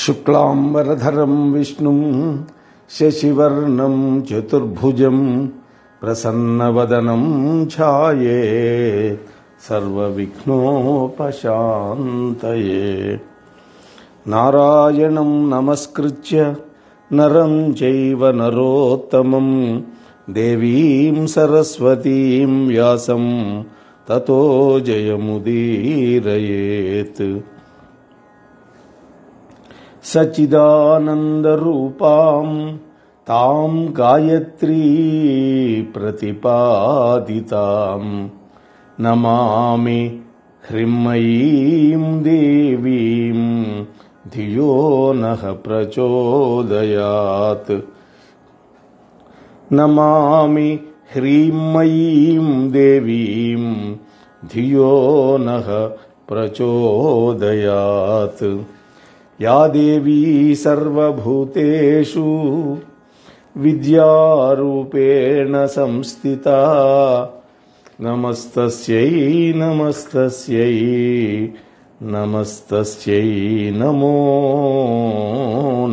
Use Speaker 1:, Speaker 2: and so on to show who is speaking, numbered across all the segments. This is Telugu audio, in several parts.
Speaker 1: శుక్లాంబరధరం విష్ణుం శశివర్ణం చతుర్భుజం ప్రసన్నవదనం ఛాయేత్ సర్వవిఘ్నోపశాంతయే. నారాయణం నమస్కృత్య నరం చైవ నరోత్తమం దేవీం సరస్వతీం వ్యాసం తతో జయముదీరయేత్. సచ్చిదానందరూపాం తాం గాయత్రీ ప్రతిపాదితాం నమామి హ్రీమయీం దేవీం ధియో నః ప్రచోదయాత్. నమామి హ్రీమయీం దేవీం ధియో నః ప్రచోదయాత్. యా దేవీ సర్వభూతేషు విద్యారూపేణ సంస్థితా నమస్తస్యై నమస్తస్యై నమస్తస్యై నమో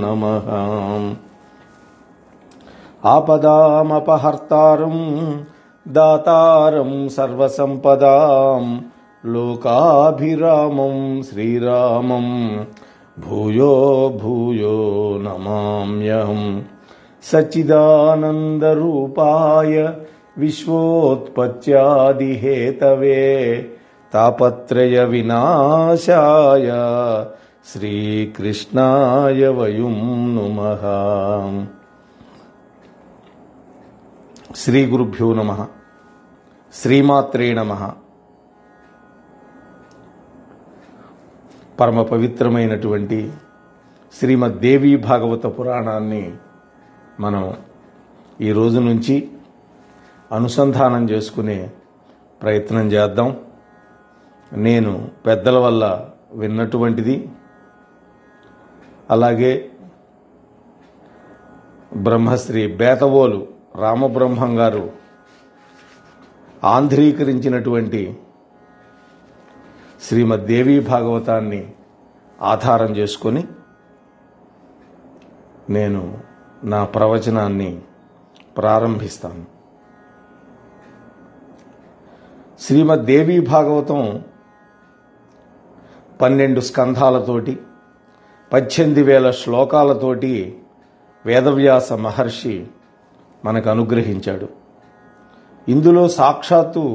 Speaker 1: నమః. ఆపదామపహర్తారం దాతారం సర్వసంపదాం లోకాభిరామం శ్రీరామం భూయో భూయో నమామ్యహం. సచ్చిదానందరూపాయ విశ్వోత్పత్యాదిహేతవే తాపత్రయ వినాశాయ శ్రీకృష్ణాయ వయం నమః. శ్రీ గురుభ్యో నమః. శ్రీమాత్రే నమః. పరమ పవిత్రమైనటువంటి శ్రీమద్ దేవీ భాగవత పురాణాన్ని మనం ఈ రోజు నుంచి అనుసంధానం చేసుకునే ప్రయత్నం చేద్దాం. నేను పెద్దల వల్ల విన్నటువంటిది, అలాగే బ్రహ్మశ్రీ బేతవోలు రామబ్రహ్మం గారు ఆంధ్రీకరించినటువంటి శ్రీమద్ దేవీ భాగవతాన్ని ఆధారం చేసుకొని నేను నా ప్రవచనాన్ని ప్రారంభిస్తాను. శ్రీమద్ దేవీ భాగవతం 12 స్కంధాలతోటి 18,000 శ్లోకాలతోటి వేదవ్యాస మహర్షి మనకు అనుగ్రహించాడు. ఇందులో సాక్షాత్తు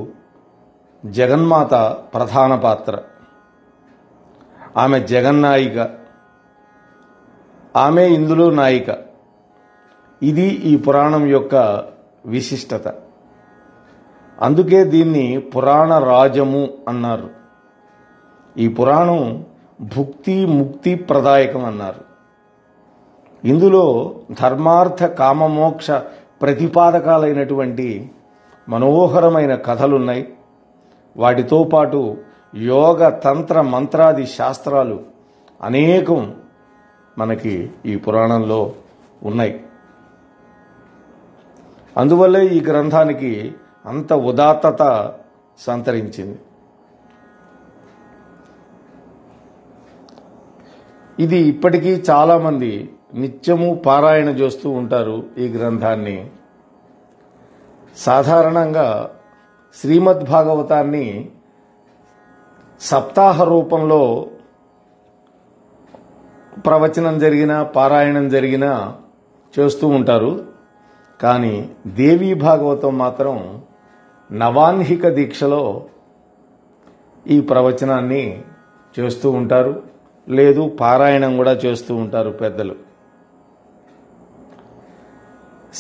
Speaker 1: జగన్మాత ప్రధాన పాత్ర. ఆమె జగన్నాయిక, ఆమె ఇందులో నాయిక. ఇది ఈ పురాణం యొక్క విశిష్టత. అందుకే దీన్ని పురాణ రాజము అన్నారు. ఈ పురాణం భుక్తి ముక్తి ప్రదాయకం అన్నారు. ఇందులో ధర్మార్థ కామమోక్ష ప్రతిపాదకాలైనటువంటి మనోహరమైన కథలున్నాయి. వాటితో పాటు యోగ తంత్ర మంత్రాది శాస్త్రాలు అనేకం మనకి ఈ పురాణంలో ఉన్నాయి. అందువల్లే ఈ గ్రంథానికి అంత ఉదాత్తత సంతరించింది. ఇది ఇప్పటికీ చాలామంది నిత్యము పారాయణ చేస్తూ ఉంటారు ఈ గ్రంథాన్ని. సాధారణంగా శ్రీమద్ భాగవతాన్ని సప్తాహ రూపంలో ప్రవచనం జరిగినా పారాయణం జరిగినా చేస్తూ ఉంటారు. కానీ దేవీ భాగవతం మాత్రం నవాన్హిక దీక్షలో ఈ ప్రవచనాన్ని చేస్తూ ఉంటారు, లేదు పారాయణం కూడా చేస్తూ ఉంటారు పెద్దలు.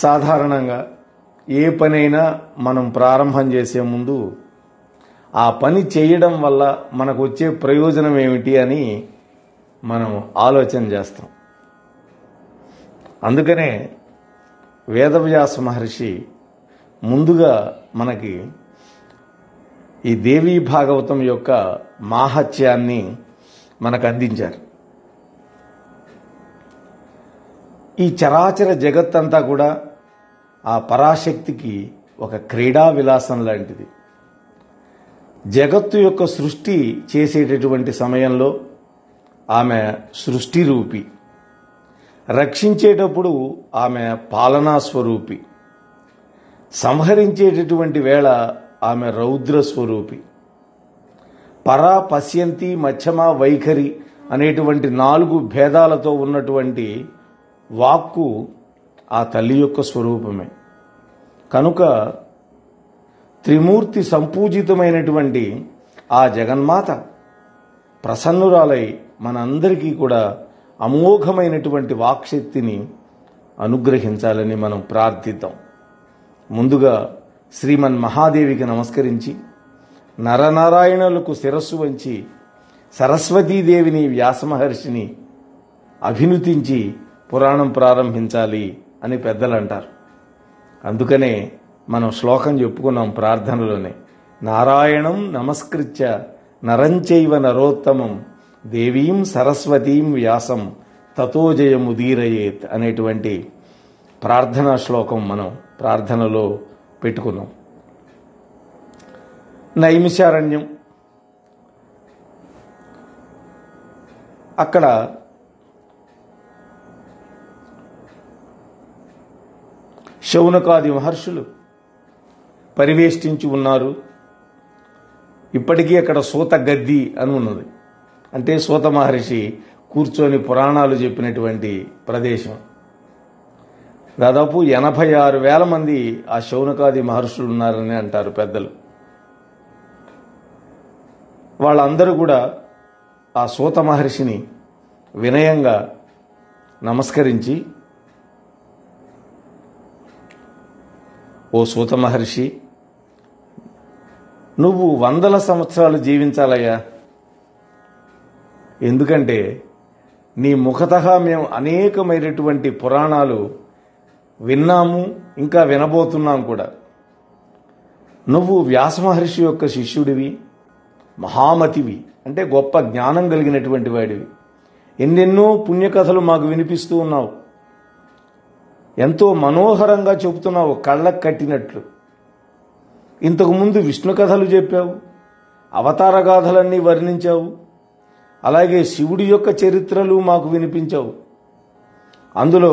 Speaker 1: సాధారణంగా ఏ పనైనా మనం ప్రారంభం చేసే ముందు ఆ పని చేయడం వల్ల మనకు వచ్చే ప్రయోజనం ఏమిటి అని మనం ఆలోచన చేస్తాం. అందుకనే వేదవ్యాస మహర్షి ముందుగా మనకి ఈ దేవీ భాగవతం యొక్క మాహాత్యాన్ని మనకు అందించారు. ఈ చరాచర జగత్తంతా కూడా ఆ పరాశక్తికి ఒక క్రీడా విలాసం లాంటిది. జగత్తు యొక్క సృష్టి చేసేటటువంటి సమయంలో ఆమె సృష్టి రూపి, రక్షించేటప్పుడు ఆమె పాలనా స్వరూపి, సంహరించేటటువంటి వేళ ఆమె రౌద్ర స్వరూపి. పరా, పశ్యంతి, మధ్యమ, వైఖరి అనేటువంటి 4 భేదాలతో ఉన్నటువంటి వాక్కు ఆ తల్లి యొక్క స్వరూపమే. కనుక త్రిమూర్తి సంపూజితమైనటువంటి ఆ జగన్మాత ప్రసన్నురాలై మనందరికీ కూడా అమోఘమైనటువంటి వాక్శక్తిని అనుగ్రహించాలని మనం ప్రార్థిద్దాం. ముందుగా శ్రీమన్ మహాదేవికి నమస్కరించి నరనారాయణులకు శిరస్సు వంచి సరస్వతీదేవిని, వ్యాసమహర్షిని అభినుతించి పురాణం ప్రారంభించాలి అని పెద్దలు అంటారు. అందుకనే మనం శ్లోకం చెప్పుకున్నాం ప్రార్థనలోనే, నారాయణం నమస్కృత్య నరంచైవ నరోత్తమం దేవీం సరస్వతీం వ్యాసం తతో జయముదీరయేత్ అనేటువంటి ప్రార్థనా శ్లోకం మనం ప్రార్థనలో పెట్టుకున్నాం. నైమిషారణ్యం, అక్కడ శౌనకాది మహర్షులు పరివేష్టించి ఉన్నారు. ఇప్పటికీ అక్కడ సూత గద్ది అని ఉన్నది. అంటే సూత మహర్షి కూర్చొని పురాణాలు చెప్పినటువంటి ప్రదేశం. దాదాపు 86,000 మంది ఆ శౌనకాది మహర్షులు ఉన్నారని అంటారు పెద్దలు. వాళ్ళందరూ కూడా ఆ సూత మహర్షిని వినయంగా నమస్కరించి, ఓ సూత మహర్షి, నువ్వు 100 సంవత్సరాలు జీవించాలయ్యా. ఎందుకంటే నీ ముఖతః మేము అనేకమైనటువంటి పురాణాలు విన్నాము, ఇంకా వినబోతున్నాం కూడా. నువ్వు వ్యాసమహర్షి యొక్క శిష్యుడివి, మహామతివి, అంటే గొప్ప జ్ఞానం కలిగినటువంటి వాడివి. ఎన్నెన్నో పుణ్యకథలు మాకు వినిపిస్తూ ఉన్నావు. ఎంతో మనోహరంగా చెబుతున్నావు, కళ్ళకు కట్టినట్లు. ఇంతకుముందు విష్ణు కథలు చెప్పావు, అవతార గాథలన్నీ వర్ణించావు, అలాగే శివుడి యొక్క చరిత్రలు మాకు వినిపించావు. అందులో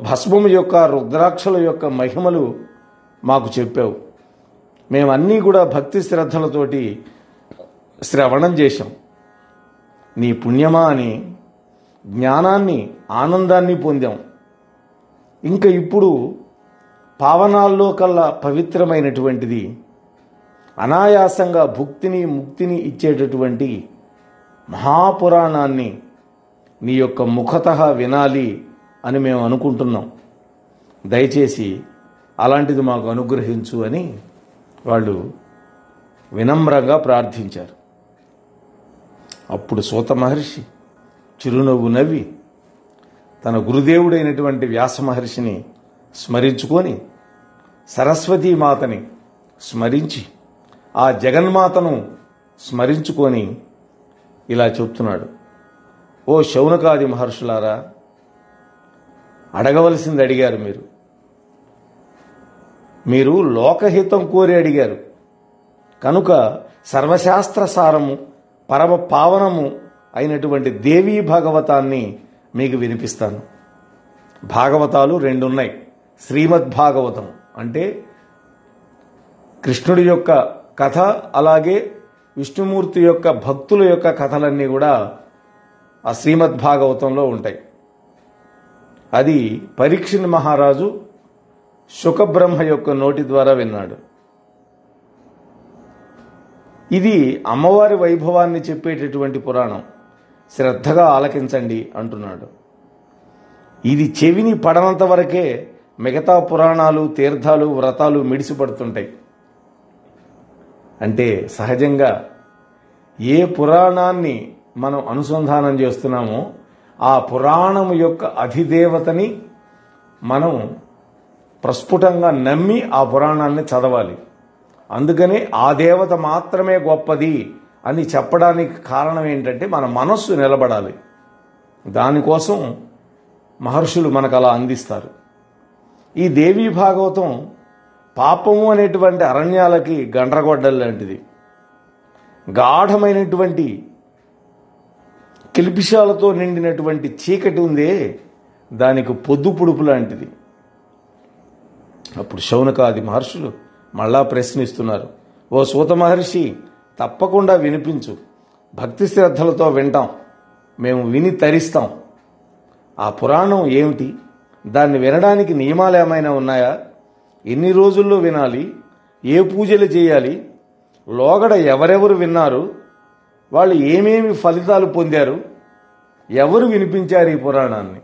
Speaker 1: భస్మము యొక్క, రుద్రాక్షల యొక్క మహిమలు మాకు చెప్పావు. మేమన్నీ కూడా భక్తి శ్రద్ధలతోటి శ్రవణం చేశాం. నీ పుణ్యమా అని జ్ఞానాన్ని, ఆనందాన్ని పొందాం. ఇంకా ఇప్పుడు పావనాల్లో కల్లా పవిత్రమైనటువంటిది, అనాయాసంగా భుక్తిని, ముక్తిని ఇచ్చేటటువంటి మహాపురాణాన్ని నీ యొక్క ముఖతః వినాలి అని మేము అనుకుంటున్నాం. దయచేసి అలాంటిది మాకు అనుగ్రహించు అని వాళ్ళు వినమ్రంగా ప్రార్థించారు. అప్పుడు సూత మహర్షి చిరునవ్వు నవ్వి తన గురుదేవుడైనటువంటి వ్యాస మహర్షిని స్మరించుకొని, సరస్వతీమాతని స్మరించి, ఆ జగన్మాతను స్మరించుకొని ఇలా చెప్తున్నాడు, ఓ శౌనకాది మహర్షులారా, అడగవలసింది అడిగారు. మీరు లోకహితం కోరి అడిగారు. కనుక సర్వశాస్త్ర సారము, పరమ పావనము అయినటువంటి దేవీ భాగవతాన్ని మీకు వినిపిస్తాను. భాగవతాలు 2 ఉన్నాయి. శ్రీమద్భాగవతం అంటే కృష్ణుడి యొక్క కథ, అలాగే విష్ణుమూర్తి యొక్క భక్తుల యొక్క కథలన్నీ కూడా ఆ శ్రీమద్భాగవతంలో ఉంటాయి. అది పరీక్షిత్ మహారాజు శుకబ్రహ్మ యొక్క నోటి ద్వారా విన్నాడు. ఇది అమ్మవారి వైభవాన్ని చెప్పేటటువంటి పురాణం, శ్రద్ధగా ఆలకించండి అంటున్నాడు. ఇది చెవిని పడనంత వరకే మిగతా పురాణాలు, తీర్థాలు, వ్రతాలు మిడిసిపడుతుంటాయి. అంటే సహజంగా ఏ పురాణాన్ని మనం అనుసంధానం చేస్తున్నామో ఆ పురాణం యొక్క అధిదేవతని మనం ప్రస్ఫుటంగా నమ్మి ఆ పురాణాన్ని చదవాలి. అందుకని ఆ దేవత మాత్రమే గొప్పది అని చెప్పడానికి కారణం ఏంటంటే మన మనస్సు నిలబడాలి. దానికోసం మహర్షులు మనకు అలా అందిస్తారు. ఈ దేవీ భాగవతం పాపము అనేటువంటి అరణ్యాలకి గండ్రగొడ్డలు లాంటిది. గాఢమైనటువంటి కిల్పిషాలతో నిండినటువంటి చీకటి ఉందే, దానికి పొద్దు పొడుపు లాంటిది. అప్పుడు శౌనకాది మహర్షులు మళ్ళా ప్రశ్నిస్తున్నారు. ఓ సూత మహర్షి, తప్పకుండా వినిపించు, భక్తి శ్రద్ధలతో వింటాం, మేము విని తరిస్తాం. ఆ పురాణం ఏమిటి? దాన్ని వినడానికి నియమాలు ఏమైనా ఉన్నాయా? ఎన్ని రోజుల్లో వినాలి? ఏ పూజలు చేయాలి? లోగడ ఎవరెవరు విన్నారు? వాళ్ళు ఏమేమి ఫలితాలు పొందారు? ఎవరు వినిపించారు ఈ పురాణాన్ని?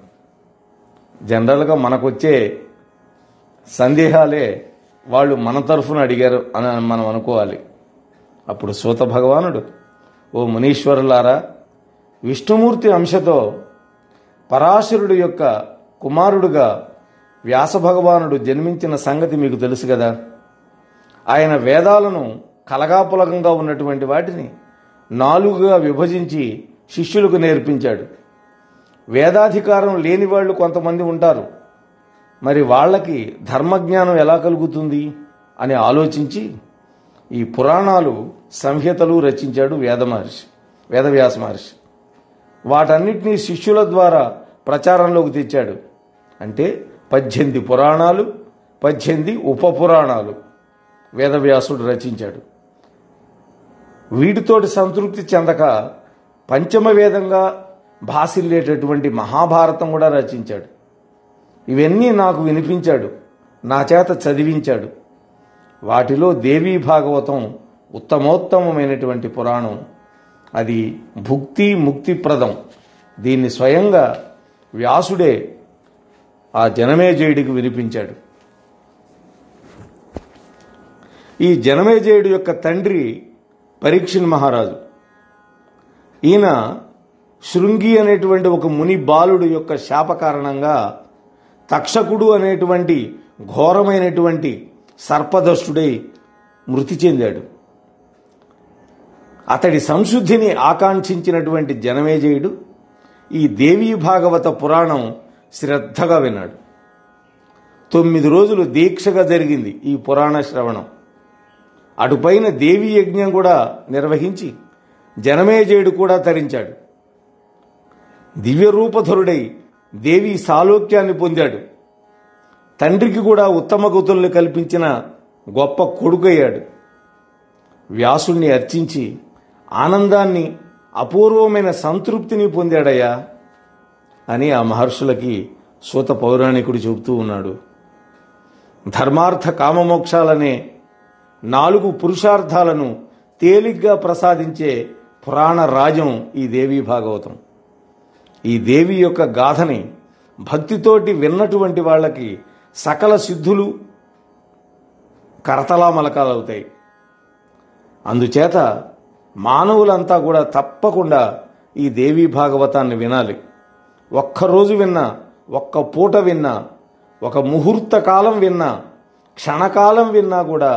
Speaker 1: జనరల్గా మనకొచ్చే సందేహాలే వాళ్ళు మన తరఫున అడిగారు అని మనం అనుకోవాలి. అప్పుడు సూత భగవానుడు, ఓ మునీశ్వరులారా, విష్ణుమూర్తి అంశతో పరాశరుడు యొక్క కుమారుడుగా వ్యాస భగవానుడు జన్మించిన సంగతి మీకు తెలుసు కదా. ఆయన వేదాలను కలగాపులగంగా ఉన్నటువంటి వాటిని 4గా విభజించి శిష్యులకు నేర్పించాడు. వేదాధికారం లేని వాళ్ళు కొంతమంది ఉంటారు. మరి వాళ్ళకి ధర్మజ్ఞానం ఎలా కలుగుతుంది అని ఆలోచించి ఈ పురాణాలు, సంహితలు రచించాడు వేదవ్యాస మహర్షి. వాటన్నిటినీ శిష్యుల ద్వారా ప్రచారంలోకి తెచ్చాడు. అంటే 18 పురాణాలు, 18 ఉపపురాణాలు వేదవ్యాసుడు రచించాడు. వీటితోటి సంతృప్తి చెందక పంచమ వేదంగా భాసిల్లేటటువంటి మహాభారతం కూడా రచించాడు. ఇవన్నీ నాకు వినిపించాడు, నా చేత చదివించాడు. వాటిలో దేవీ భాగవతం ఉత్తమోత్తమైనటువంటి పురాణం. అది భుక్తి ముక్తిప్రదం. దీన్ని స్వయంగా వ్యాసుడే ఆ జనమేజయుడికి వినిపించాడు. ఈ జనమేజయుడి యొక్క తండ్రి పరీక్షిన్ మహారాజు. ఈయన శృంగి అనేటువంటి ఒక ముని బాలుడు యొక్క శాప కారణంగా తక్షకుడు అనేటువంటి ఘోరమైనటువంటి సర్పదష్టుడై మృతి చెందాడు. అతడి సంశుద్ధిని ఆకాంక్షించినటువంటి జనమేజయుడు ఈ దేవీ భాగవత పురాణం శ్రద్ధగా విన్నాడు. 9 రోజులు దీక్షగా జరిగింది ఈ పురాణ శ్రవణం. అటుపైన దేవీ యజ్ఞం కూడా నిర్వహించి జనమేజయుడు కూడా తరించాడు. దివ్యరూపధరుడై దేవీ సాలోక్యాన్ని పొందాడు. తండ్రికి కూడా ఉత్తమ గతుల్ని కల్పించిన గొప్ప కొడుకయ్యాడు. వ్యాసుణ్ణి అర్చించి ఆనందాన్ని, అపూర్వమైన సంతృప్తిని పొందాడయ్యా అని ఆ మహర్షులకి సూత పౌరాణికుడు చెబుతూ ఉన్నాడు. ధర్మార్థ కామమోక్షాలనే 4 పురుషార్థాలను తేలిగ్గా ప్రసాదించే పురాణ రాజం ఈ దేవీ భాగవతం. ఈ దేవి యొక్క గాథని భక్తితోటి విన్నటువంటి వాళ్ళకి సకల సిద్ధులు కరతలామలకాలవుతాయి. అందుచేత మానవులంతా కూడా తప్పకుండా ఈ దేవీ భాగవతాన్ని వినాలి. ఒక్కరోజు విన్నా, ఒక్క పూట విన్నా, ఒక ముహూర్త కాలం విన్నా, క్షణకాలం విన్నా కూడా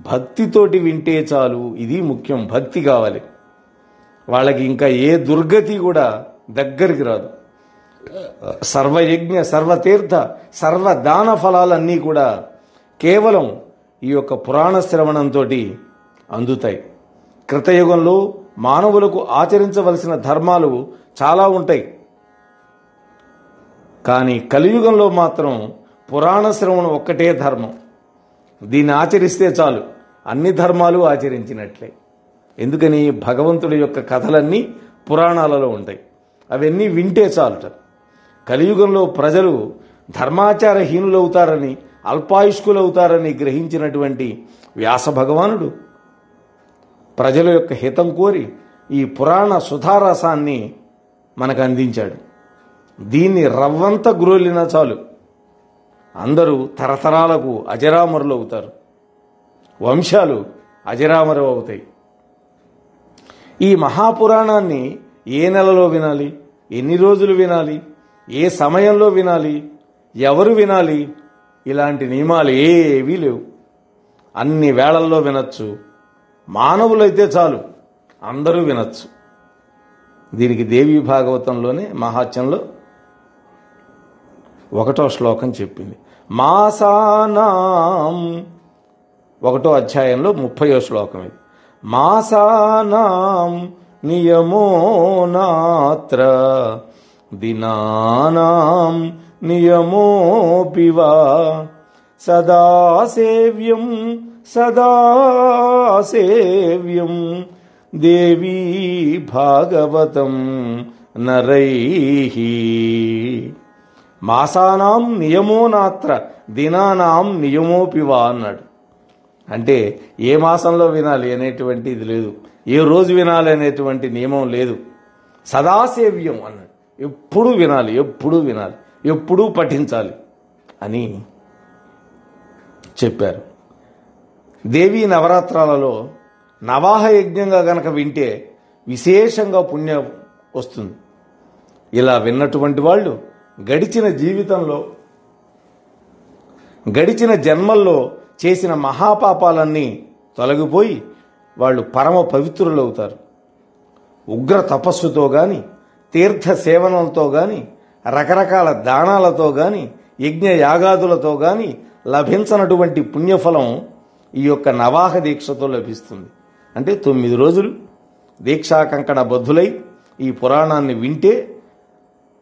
Speaker 1: భక్తితోటి వింటే చాలు. ఇది ముఖ్యం. భక్తి కావాలి. వాళ్ళకి ఇంకా ఏ దుర్గతి కూడా దగ్గరికి రాదు. సర్వయజ్ఞ, సర్వతీర్థ, సర్వదాన ఫలాలన్నీ కూడా కేవలం ఈ యొక్క పురాణ శ్రవణంతో అందుతాయి. కృతయుగంలో మానవులకు ఆచరించవలసిన ధర్మాలు చాలా ఉంటాయి. కానీ కలియుగంలో మాత్రం పురాణ శ్రవణం ఒక్కటే ధర్మం. దీన్ని ఆచరిస్తే చాలు, అన్ని ధర్మాలు ఆచరించినట్లే. ఎందుకని? భగవంతుడి యొక్క కథలన్నీ పురాణాలలో ఉంటాయి. అవన్నీ వింటే చాలుట. కలియుగంలో ప్రజలు ధర్మాచారహీనులవుతారని, అల్పాయుష్కులవుతారని గ్రహించినటువంటి వ్యాస భగవానుడు ప్రజల యొక్క హితం కోరి ఈ పురాణ సుధారసాన్ని మనకు అందించాడు. దీన్ని రవ్వంత గ్రోలినా చాలు, అందరూ తరతరాలకు అజరామరులు అవుతారు. వంశాలు అజరామరం అవుతాయి. ఈ మహాపురాణాన్ని ఏ నెలలో వినాలి, ఎన్ని రోజులు వినాలి, ఏ సమయంలో వినాలి, ఎవరు వినాలి, ఇలాంటి నియమాలు ఏవీ లేవు. అన్ని వేళల్లో వినొచ్చు. మానవులైతే చాలు, అందరూ వినొచ్చు. దీనికి దేవీ భాగవతంలోనే మహాత్యంలో 1వ శ్లోకం చెప్పింది. మాసానాం 1వ అధ్యాయంలో 30వ శ్లోకం ఇది. మాసానాం నియమో నాత్ర దినానాం నియమోపి వా సదా సేవ్యం దేవీ భాగవతం నరైః. మాసానాం నియమో నాత్ర దినానాం నియమోపి వా అన్నాడు. అంటే ఏ మాసంలో వినాలి అనేటువంటి ఇది లేదు, ఏ రోజు వినాలి అనేటువంటి నియమం లేదు. సదాసేవ్యం అన్నాడు. ఎప్పుడూ వినాలి, ఎప్పుడూ వినాలి, ఎప్పుడూ పఠించాలి అని చెప్పారు. దేవీ నవరాత్రాలలో నవాహ యజ్ఞంగా గనక వింటే విశేషంగా పుణ్యం వస్తుంది. ఇలా విన్నటువంటి వాళ్ళు గడిచిన జీవితంలో, గడిచిన జన్మల్లో చేసిన మహాపాపాలన్నీ తొలగిపోయి వాళ్ళు పరమ పవిత్రులవుతారు. ఉగ్ర తపస్సుతో గాని, తీర్థ సేవనంతో గాని, రకరకాల దానాలతో గాని, యజ్ఞ యాగాదులతో గాని లభించనటువంటి పుణ్యఫలం ఈ యొక్క నవాహ దీక్షతో లభిస్తుంది. అంటే 9 రోజులు దీక్షా కంకణ బద్ధులై ఈ పురాణాన్ని వింటే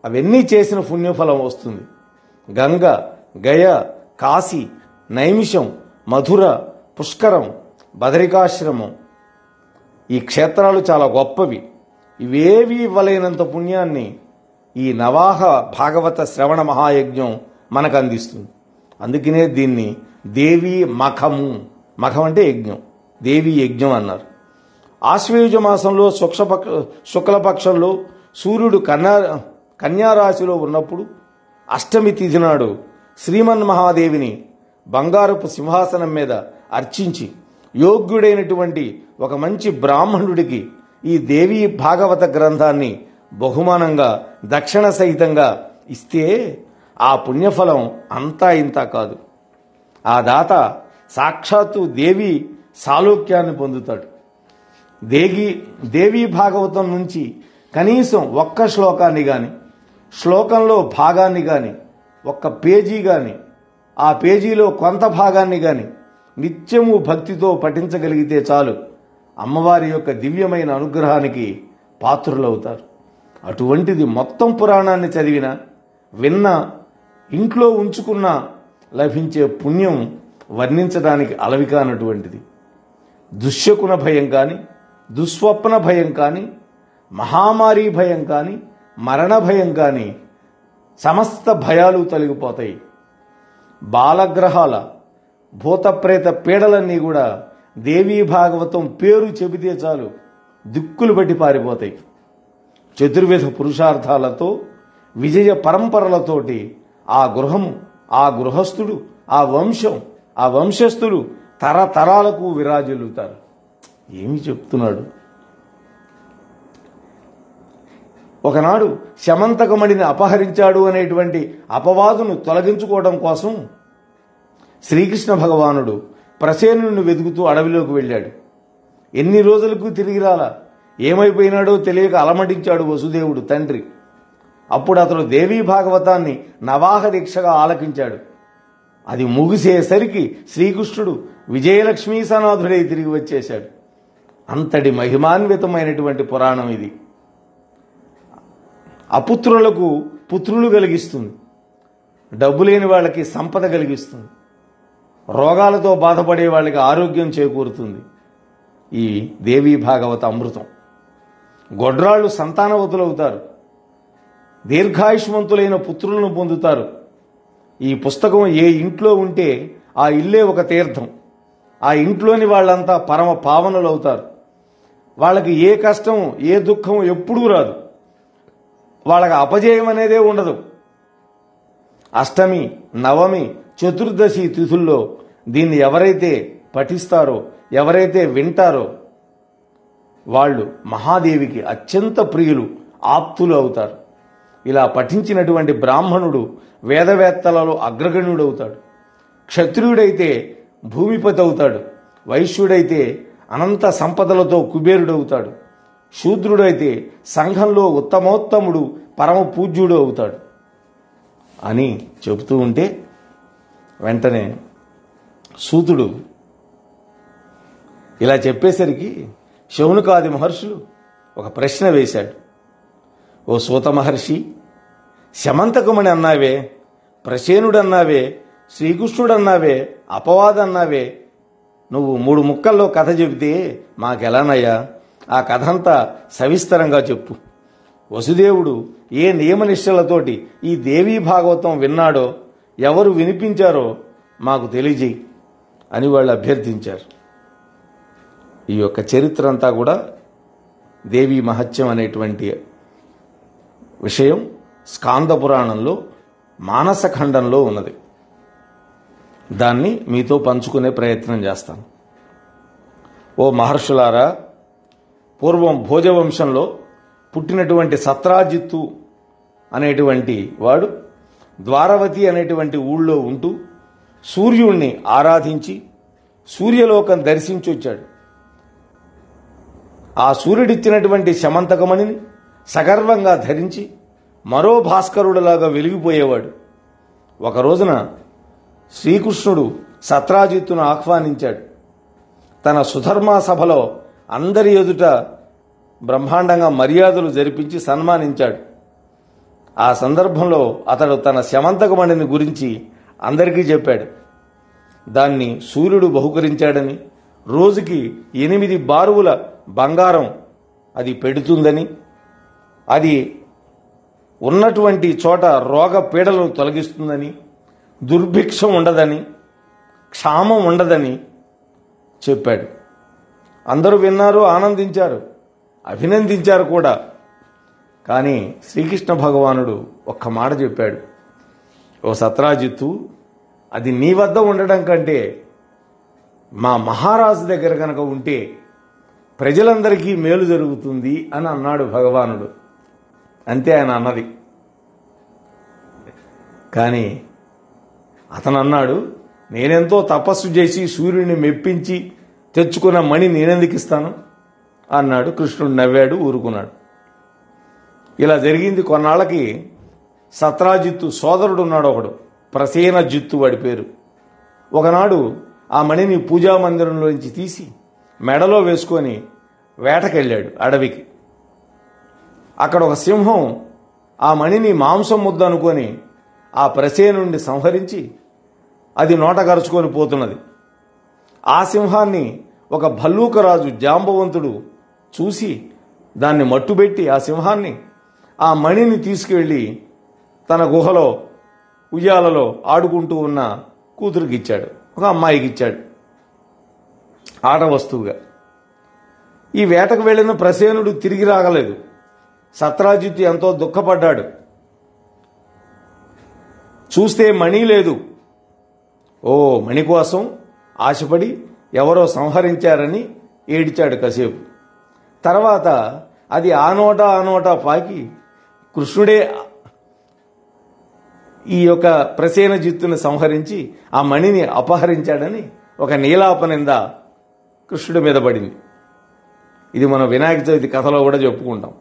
Speaker 1: అవన్నీ చేసిన పుణ్యఫలం వస్తుంది. గంగ, గయ, కాశీ, నైమిషం, మధుర, పుష్కరం, బదరికాశ్రమం ఈ క్షేత్రాలు చాలా గొప్పవి. ఇవేవి ఇవ్వలేనంత పుణ్యాన్ని ఈ నవాహ భాగవత శ్రవణ మహాయజ్ఞం మనకు అందిస్తుంది. అందుకనే దీన్ని దేవీ మఖము, మఖం అంటే యజ్ఞం, దేవీ యజ్ఞం అన్నారు. ఆశ్వయుజ మాసంలో శుక్లపక్షంలో సూర్యుడు కన్యారాశిలో ఉన్నప్పుడు అష్టమి తిథి నాడు శ్రీమన్మహాదేవిని బంగారపు సింహాసనం మీద అర్చించి యోగ్యుడైనటువంటి ఒక మంచి బ్రాహ్మణుడికి ఈ దేవీ భాగవత గ్రంథాన్ని బహుమానంగా దక్షిణ సహితంగా ఇస్తే ఆ పుణ్యఫలం అంతా ఇంత కాదు. ఆ దాత సాక్షాత్తు దేవి సాలోక్యాన్ని పొందుతాడు. దేవీ భాగవతం నుంచి కనీసం ఒక్క శ్లోకాన్ని గాని, శ్లోకంలో భాగాన్ని గాని, ఒక్క పేజీ గాని, ఆ పేజీలో కొంత భాగాన్ని గాని నిత్యము భక్తితో పఠించగలిగితే చాలు అమ్మవారి యొక్క దివ్యమైన అనుగ్రహానికి పాత్రులవుతారు. అటువంటిది మొత్తం పురాణాన్ని చదివినా, విన్నా, ఇంట్లో ఉంచుకున్నా లభించే పుణ్యం వర్ణించడానికి అలవికానటువంటిది. దుశ్శకున భయం కానీ, దుస్వప్న భయం కానీ, మహామారీ భయం కానీ, మరణ భయం కానీ సమస్త భయాలు తొలగిపోతాయి. బాలగ్రహాల భూతప్రేత పీడలన్నీ కూడా దేవీ భాగవతం పేరు చెబితే చాలు దిక్కులు బట్టి పారిపోతాయి. చతుర్విధ పురుషార్థాలతో విజయ పరంపరలతోటి ఆ గృహము, ఆ గృహస్థుడు, ఆ వంశం, ఆ వంశస్థులు తరతరాలకు విరాజిల్లుతారు. ఏమి చెప్తున్నాడు? ఒకనాడు శమంతకమణిని అపహరించాడు అనేటువంటి అపవాదును తొలగించుకోవడం కోసం శ్రీకృష్ణ భగవానుడు ప్రసేనుని వెతుకుతూ అడవిలోకి వెళ్ళాడు. ఎన్ని రోజులకు తిరిగి రాలా, ఏమైపోయినాడో తెలియక అలమటించాడు వసుదేవుడు తండ్రి. అప్పుడు అతడు దేవీ భాగవతాన్ని నవాహ దీక్షగా ఆలకించాడు. అది ముగిసేసరికి శ్రీకృష్ణుడు విజయలక్ష్మీ సనాథుడై తిరిగి వచ్చేశాడు. అంతటి మహిమాన్వితమైనటువంటి పురాణం ఇది. అపుత్రులకు పుత్రులు కలిగిస్తుంది, డబ్బు లేని వాళ్ళకి సంపద కలిగిస్తుంది, రోగాలతో బాధపడే వాళ్ళకి ఆరోగ్యం చేకూరుతుంది ఈ దేవీ భాగవత అమృతం. గొడ్రాళ్ళు సంతానవతులవుతారు, దీర్ఘాయుష్మంతులైన పుత్రులను పొందుతారు. ఈ పుస్తకం ఏ ఇంట్లో ఉంటే ఆ ఇల్లే ఒక తీర్థం. ఆ ఇంట్లోని వాళ్ళంతా పరమ పావనులవుతారు. వాళ్ళకి ఏ కష్టం, ఏ దుఃఖం ఎప్పుడూ రాదు. వాళ్ళకి అపజయం అనేదే ఉండదు. అష్టమి, నవమి, చతుర్దశి తిథుల్లో దీన్ని ఎవరైతే పఠిస్తారో, ఎవరైతే వింటారో వాళ్ళు మహాదేవికి అత్యంత ప్రియులు, ఆప్తులు అవుతారు. ఇలా పఠించినటువంటి బ్రాహ్మణుడు వేదవేత్తలలో అగ్రగణ్యుడవుతాడు. క్షత్రియుడైతే భూమిపతి అవుతాడు. వైశ్యుడైతే అనంత సంపదలతో కుబేరుడవుతాడు. శూద్రుడైతే సంఘంలో ఉత్తమోత్తముడు, పరమ పూజ్యుడు అవుతాడు అని చెబుతూ ఉంటే వెంటనే సూతుడు ఇలా చెప్పేసరికి శౌనకాది మహర్షులు ఒక ప్రశ్న వేశాడు. ఓ సూత మహర్షి, శమంతకమణి అన్నావే, ప్రసేనుడన్నావే, శ్రీకృష్ణుడన్నావే, అపవాదన్నావే, నువ్వు 3 ముక్కల్లో కథ చెబితే మాకెలానయ్యా? ఆ కథ అంతా సవిస్తరంగా చెప్పు. వసుదేవుడు ఏ నియమనిష్టలతోటి ఈ దేవీ భాగవతం విన్నాడో, ఎవరు వినిపించారో మాకు తెలియజేయి అని వాళ్ళు అభ్యర్థించారు. ఈ యొక్క చరిత్ర అంతా కూడా దేవీ మహత్యం అనేటువంటి విషయం స్కాంద పురాణంలో మానసఖండంలో ఉన్నది. దాన్ని మీతో పంచుకునే ప్రయత్నం చేస్తాను. ఓ మహర్షులారా, పూర్వం భోజవంశంలో పుట్టినటువంటి సత్రాజిత్తు అనేటువంటి వాడు ద్వారవతి అనేటువంటి ఊళ్ళో ఉంటూ సూర్యుణ్ణి ఆరాధించి సూర్యలోకం దర్శించి వచ్చాడు. ఆ సూర్యుడిచ్చినటువంటి శమంతకమణిని సగర్వంగా ధరించి మరో భాస్కరుడిలాగా వెలిగిపోయేవాడు. ఒక రోజున శ్రీకృష్ణుడు సత్రాజిత్తును ఆహ్వానించాడు. తన సుధర్మా సభలో అందరి ఎదుట బ్రహ్మాండంగా మర్యాదలు జరిపించి సన్మానించాడు. ఆ సందర్భంలో అతడు తన శమంతకమణిని గురించి అందరికీ చెప్పాడు. దాన్ని సూర్యుడు బహుకరించాడని, రోజుకి 8 బారువుల బంగారం అది పెడుతుందని, అది ఉన్నటువంటి చోట రోగ పీడలను తొలగిస్తుందని, దుర్భిక్షం ఉండదని, క్షామం ఉండదని చెప్పాడు. అందరూ విన్నారు, ఆనందించారు, అభినందించారు కూడా. కానీ శ్రీకృష్ణ భగవానుడు ఒక్క మాట చెప్పాడు. ఓ సత్రాజిత్తు, అది నీ వద్ద ఉండడం కంటే మా మహారాజు దగ్గర కనుక ఉంటే ప్రజలందరికీ మేలు జరుగుతుంది అని అన్నాడు భగవానుడు. అంతే ఆయన అన్నది. కానీ అతను అన్నాడు, నేనెంతో తపస్సు చేసి సూర్యుడిని మెప్పించి తెచ్చుకున్న మణి నేనెందుకు ఇస్తాను అన్నాడు. కృష్ణుడు నవ్వాడు, ఊరుకున్నాడు. ఇలా జరిగింది. కొన్నాళ్ళకి సత్రాజిత్తు సోదరుడు ఉన్నాడు ఒకడు, ప్రసేనజిత్తు వాడి పేరు. ఒకనాడు ఆ మణిని పూజా మందిరంలోంచి తీసి మెడలో వేసుకొని వేటకెళ్ళాడు అడవికి. అక్కడ ఒక సింహం ఆ మణిని మాంసం ముద్ద అనుకొని ఆ ప్రసేనుడిని సంహరించి అది నోటగరుచుకొని పోతున్నది. ఆ సింహాన్ని ఒక భల్లూకరాజు జాంబవంతుడు చూసి దాన్ని మట్టుబెట్టి ఆ సింహాన్ని ఆ మణిని తీసుకెళ్లి తన గుహలో ఉయ్యాలలో ఆడుకుంటూ ఉన్న కూతురికి ఇచ్చాడు, ఒక అమ్మాయికి ఇచ్చాడు ఆట వస్తువుగా. ఈ వేటకు వెళ్లిన ప్రసేనుడు తిరిగి రాగలేదు. సత్రాజిత్తు ఎంతో దుఃఖపడ్డాడు. చూస్తే మణి లేదు. ఓ మణి కోసం ఆశపడి ఎవరో సంహరించారని ఏడిచాడు కాసేపు. తర్వాత అది ఆ నోటా పాకి కృష్ణుడే ఈ యొక్క ప్రసేనజిత్తును సంహరించి ఆ మణిని అపహరించాడని ఒక నీలాపనింద కృష్ణుడి మీద పడింది. ఇది మనం వినాయక చవితి కథలో కూడా చెప్పుకుంటాం.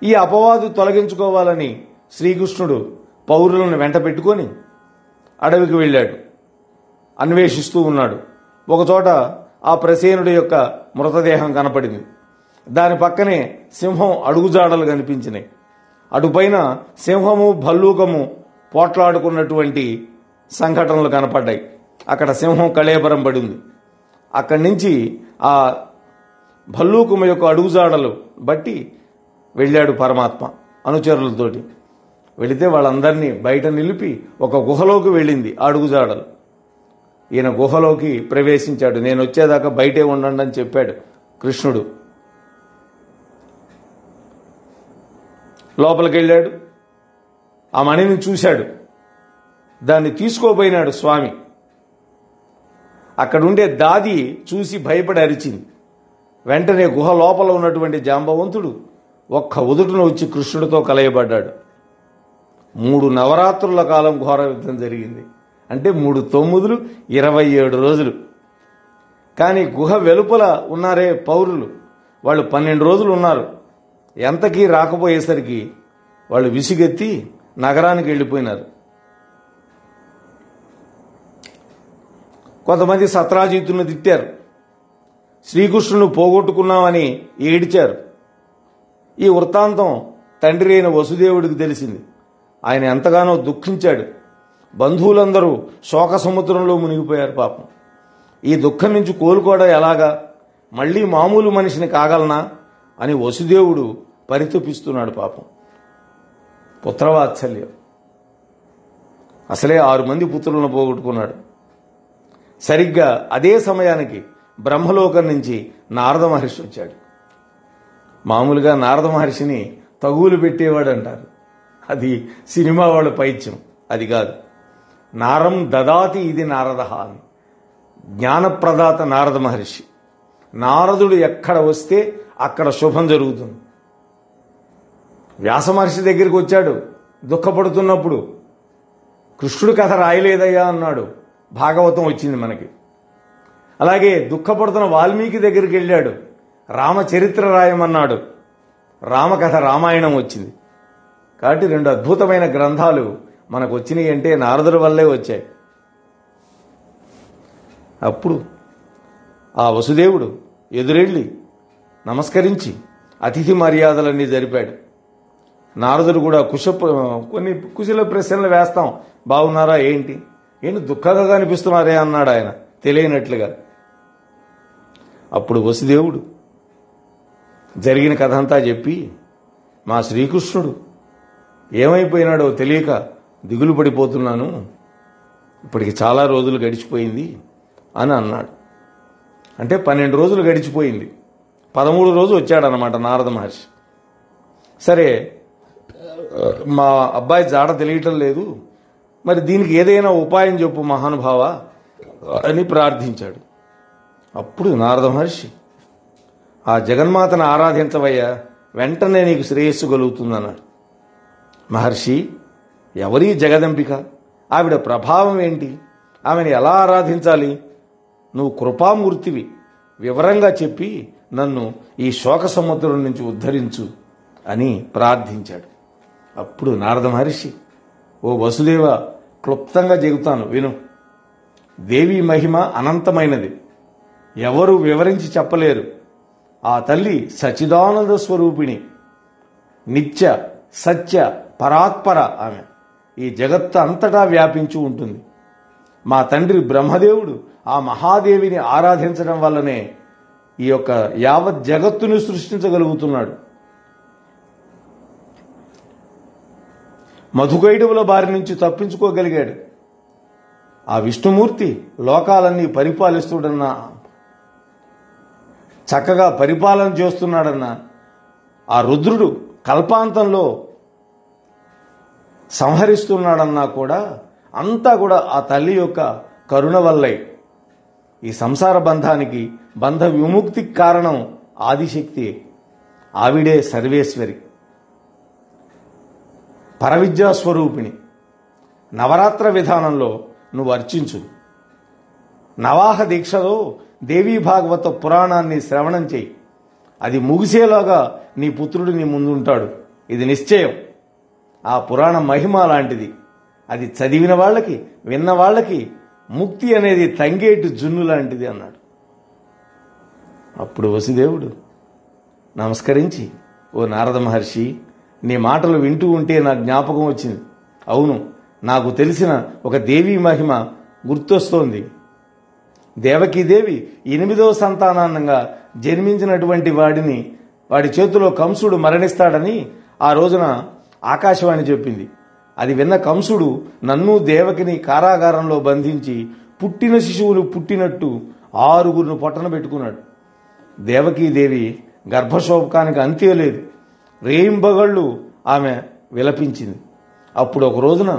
Speaker 1: ఈ అపవాదు తొలగించుకోవాలని శ్రీకృష్ణుడు పౌరులను వెంట పెట్టుకొని అడవికి వెళ్ళాడు. అన్వేషిస్తూ ఉన్నాడు. ఒకచోట ఆ ప్రసేనుడి యొక్క మృతదేహం కనపడింది. దాని పక్కనే సింహం అడుగుజాడలు కనిపించినాయి. అటుపైన సింహము భల్లూకము పోట్లాడుకున్నటువంటి సంఘటనలు కనపడ్డాయి. అక్కడ సింహం కళేబరం పడింది. అక్కడి నుంచి ఆ భల్లూకము యొక్క అడుగుజాడలు బట్టి వెళ్ళాడు పరమాత్మ అనుచరులతోటి. వెళితే వాళ్ళందరినీ బయట నిలిపి ఒక గుహలోకి వెళ్ళింది ఆ అడుగుజాడలు. ఈయన గుహలోకి ప్రవేశించాడు. నేను వచ్చేదాకా బయటే ఉండండి అని చెప్పాడు కృష్ణుడు. లోపలికి వెళ్ళాడు. ఆ మణిని చూశాడు. దాన్ని తీసుకోపోయినాడు స్వామి. అక్కడుండే దాది చూసి భయపడి అరిచింది. వెంటనే గుహ లోపల ఉన్నటువంటి జాంబవంతుడు ఒక్క ఉదుటున వచ్చి కృష్ణుడితో కలయబడ్డాడు. 3 నవరాత్రుల కాలం ఘోర యుద్ధం జరిగింది. అంటే 3 9 27 రోజులు. కానీ గుహ వెలుపల ఉన్నారే పౌరులు, వాళ్ళు 12 రోజులు ఉన్నారు. ఎంతకీ రాకపోయేసరికి వాళ్ళు విసిగెత్తి నగరానికి వెళ్ళిపోయినారు. కొంతమంది సత్రాజిత్తును తిట్టారు. శ్రీకృష్ణును పోగొట్టుకున్నామని ఏడిచారు. ఈ వృత్తాంతం తండ్రి అయిన వసుదేవుడికి తెలిసింది. ఆయన ఎంతగానో దుఃఖించాడు. బంధువులందరూ శోక సముద్రంలో మునిగిపోయారు. పాపం ఈ దుఃఖం నుంచి కోలుకోవడం ఎలాగా, మళ్ళీ మామూలు మనిషిని కాగలనా అని వసుదేవుడు పరితపిస్తున్నాడు. పాపం పుత్రవాత్సల్యం. అసలే 6 మంది పుత్రులను పోగొట్టుకున్నాడు. సరిగ్గా అదే సమయానికి బ్రహ్మలోకం నుంచి నారద మహర్షి వచ్చాడు. మామూలుగా నారద మహర్షిని తగులు పెట్టేవాడు అంటారు. అది సినిమా వాళ్ళ పైత్యం. అది కాదు. నారం దదాతి ఇది నారద అని. జ్ఞానప్రదాత నారద మహర్షి. నారదుడు ఎక్కడ వస్తే అక్కడ శుభం జరుగుతుంది. వ్యాస మహర్షి దగ్గరికి వచ్చాడు దుఃఖపడుతున్నప్పుడు. కృష్ణుడు కథ రాయలేదయ్యా అన్నాడు. భాగవతం వచ్చింది మనకి. అలాగే దుఃఖపడుతున్న వాల్మీకి దగ్గరికి వెళ్ళాడు. రామచరిత్ర రాయమన్నాడు. రామకథ రామాయణం వచ్చింది. కాబట్టి 2 అద్భుతమైన గ్రంథాలు మనకు వచ్చినాయి అంటే నారదుడి వల్లే వచ్చాయి. అప్పుడు ఆ వసుదేవుడు ఎదురెళ్ళి నమస్కరించి అతిథి మర్యాదలన్నీ జరిపాడు. నారదుడు కూడా కొన్ని కుశల ప్రశ్నలు వేస్తాం. బాగున్నారా, ఏంటి దుఃఖంగా కనిపిస్తున్నారే అన్నాడు ఆయన తెలియనట్లుగా. అప్పుడు వసుదేవుడు జరిగిన కథ అంతా చెప్పి, మా శ్రీకృష్ణుడు ఏమైపోయినాడో తెలియక దిగులు పడిపోతున్నాను, ఇప్పటికి చాలా రోజులు గడిచిపోయింది అని అన్నాడు. అంటే 12 రోజులు గడిచిపోయింది. 13 రోజు వచ్చాడనమాట నారద మహర్షి. సరే, మా అబ్బాయి జాడ తెలియటం లేదు, మరి దీనికి ఏదైనా ఉపాయం చెప్పు మహానుభావ అని ప్రార్థించాడు. అప్పుడు నారద మహర్షి, ఆ జగన్మాతను ఆరాధించవయ్యా, వెంటనే నీకు శ్రేయస్సు కలుగుతుందన్నాడు. మహర్షి, ఎవరీ జగదంబిక, ఆవిడ ప్రభావం ఏంటి, ఆమెను ఎలా ఆరాధించాలి, నువ్వు కృపామూర్తివి, వివరంగా చెప్పి నన్ను ఈ శోక సముద్రం నుంచి ఉద్ధరించు అని ప్రార్థించాడు. అప్పుడు నారద మహర్షి, ఓ వసుదేవ, క్లుప్తంగా చెబుతాను విను. దేవి మహిమ అనంతమైనది, ఎవరు వివరించి చెప్పలేరు. ఆ తల్లి సచిదానంద స్వరూపిణి, నిత్య సత్య పరాత్పర. ఆమె ఈ జగత్తు అంతటా వ్యాపించి ఉంటుంది. మా తండ్రి బ్రహ్మదేవుడు ఆ మహాదేవిని ఆరాధించడం వల్లనే ఈ యొక్క యావత్ జగత్తును సృష్టించగలుగుతున్నాడు. మధుకైటవుల బారి నుంచి తప్పించుకోగలిగాడు. ఆ విష్ణుమూర్తి లోకాలన్నీ పరిపాలిస్తుడన్నా, చక్కగా పరిపాలన చేస్తున్నాడన్నా, ఆ రుద్రుడు కల్పాంతంలో సంహరిస్తున్నాడన్నా కూడా అంతా కూడా ఆ తల్లి యొక్క కరుణ వల్లే. ఈ సంసార బంధానికి, బంధ విముక్తికి కారణం ఆదిశక్తి. ఆవిడే సర్వేశ్వరి, పరవిద్యాస్వరూపిణి. నవరాత్ర విధానంలో నువ్వు అర్చించు. నవాహ దీక్షలో దేవీ భాగవత పురాణాన్ని శ్రవణం చేయి. అది ముగిసేలాగా నీ పుత్రుడు నీ ముందుంటాడు, ఇది నిశ్చయం. ఆ పురాణ మహిమ లాంటిది. అది చదివిన వాళ్ళకి, విన్న వాళ్ళకి ముక్తి అనేది తంగేటు జున్ను లాంటిది అన్నాడు. అప్పుడు వసుదేవుడు నమస్కరించి, ఓ నారద మహర్షి, నీ మాటలు వింటూ ఉంటే నా జ్ఞాపకం వచ్చింది. అవును, నాకు తెలిసిన ఒక దేవీ మహిమ గుర్తొస్తోంది. దేవకీదేవి 8వ సంతానంగా జన్మించినటువంటి వాడి చేతిలో కంసుడు మరణిస్తాడని ఆ రోజున ఆకాశవాణి చెప్పింది. అది విన్న కంసుడు నన్ను దేవకిని కారాగారంలో బంధించి పుట్టిన శిశువులు పుట్టినట్టు 6గురిని పొట్టన పెట్టుకున్నాడు. దేవకీదేవి గర్భశోకానికి అంతే లేదు. రేయింబగళ్ళు ఆమె విలపించింది. అప్పుడు ఒక రోజున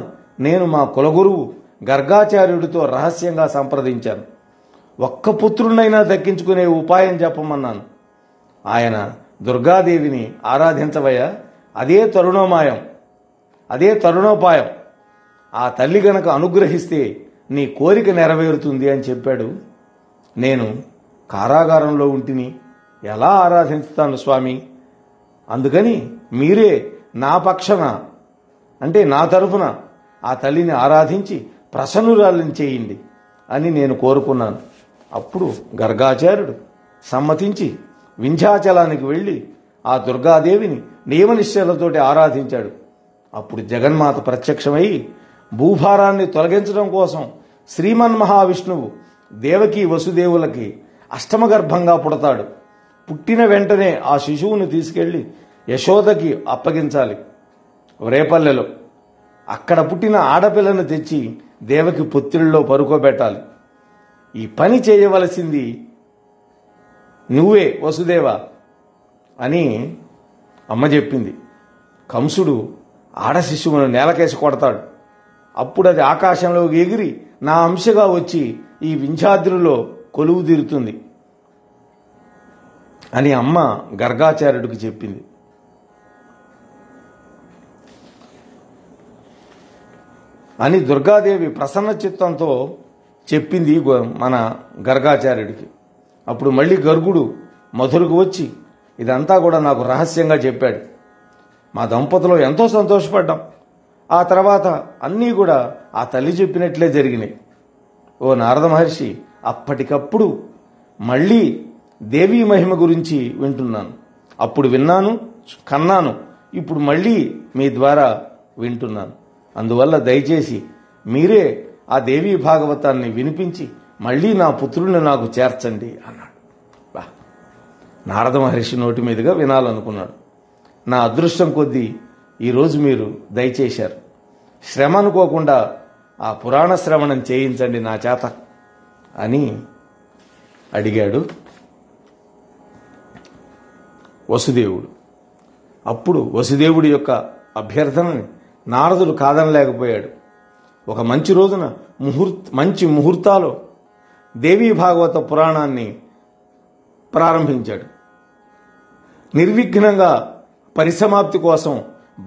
Speaker 1: నేను మా కులగురువు గర్గాచార్యుడితో రహస్యంగా సంప్రదించాను. ఒక్క పుత్రుడినైనా దక్కించుకునే ఉపాయం చెప్పమన్నాను. ఆయన దుర్గాదేవిని ఆరాధించవయ్యా, అదే తరుణోపాయం. ఆ తల్లి గనక అనుగ్రహిస్తే నీ కోరిక నెరవేరుతుంది అని చెప్పాడు. నేను కారాగారంలో ఉంటిని, ఎలా ఆరాధిస్తాను స్వామి? అందుకని మీరే నా పక్షన, అంటే నా తరఫున ఆ తల్లిని ఆరాధించి ప్రసన్నురాలిని చేయండి అని నేను కోరుకున్నాను. అప్పుడు గర్గాచార్యుడు సమ్మతించి వింధ్యాచలానికి వెళ్ళి ఆ దుర్గాదేవిని నియమనిశ్చయాలతోటి ఆరాధించాడు. అప్పుడు జగన్మాత ప్రత్యక్షమై భూభారాన్ని తొలగించడం కోసం శ్రీమన్మహావిష్ణువు దేవకి వసుదేవులకి అష్టమగర్భంగా పుడతాడు. పుట్టిన వెంటనే ఆ శిశువుని తీసుకెళ్లి యశోదకి అప్పగించాలి రేపల్లెలో. అక్కడ పుట్టిన ఆడపిల్లను తెచ్చి దేవకి పొత్తిళ్ళలో పరుకోబెట్టాలి. ఈ పని చేయవలసింది నువ్వే వసుదేవ అని అమ్మ చెప్పింది. కంసుడు ఆడ శిశువును నేలకేసి కొడతాడు. అప్పుడు అది ఆకాశంలో ఎగిరి నా అంశగా వచ్చి ఈ వింధ్యాద్రిలో కొలువు తీరుతుంది అని అమ్మ గర్గాచార్యుడికి చెప్పింది. అని దుర్గాదేవి ప్రసన్న చిత్తంతో చెప్పింది మన గర్గాచార్యుడికి. అప్పుడు మళ్ళీ గర్గుడు మధురకు వచ్చి ఇదంతా కూడా నాకు రహస్యంగా చెప్పాడు. మా దంపతులు ఎంతో సంతోషపడ్డాం. ఆ తర్వాత అన్నీ కూడా ఆ తల్లి చెప్పినట్లే జరిగినాయి. ఓ నారద మహర్షి, అప్పటికప్పుడు మళ్ళీ దేవీ మహిమ గురించి వింటున్నాను. అప్పుడు విన్నాను, కన్నాను, ఇప్పుడు మళ్ళీ మీ ద్వారా వింటున్నాను. అందువల్ల దయచేసి మీరే ఆ దేవీ భాగవతాన్ని వినిపించి మళ్ళీ నా పుత్రుడిని నాకు చేర్చండి అన్నాడు. నారద మహర్షి నోటి మీదుగా వినాలనుకున్నాడు. నా అదృష్టం కొద్దీ ఈరోజు మీరు దయచేశారు. శ్రమ అనుకోకుండా ఆ పురాణ శ్రవణం చేయించండి నా చేత అని అడిగాడు వసుదేవుడు. అప్పుడు వసుదేవుడి యొక్క అభ్యర్థనని నారదుడు కాదనలేకపోయాడు. ఒక మంచి రోజున మంచి ముహూర్తాలో దేవీ భాగవత పురాణాన్ని ప్రారంభించాడు. నిర్విఘ్నంగా పరిసమాప్తి కోసం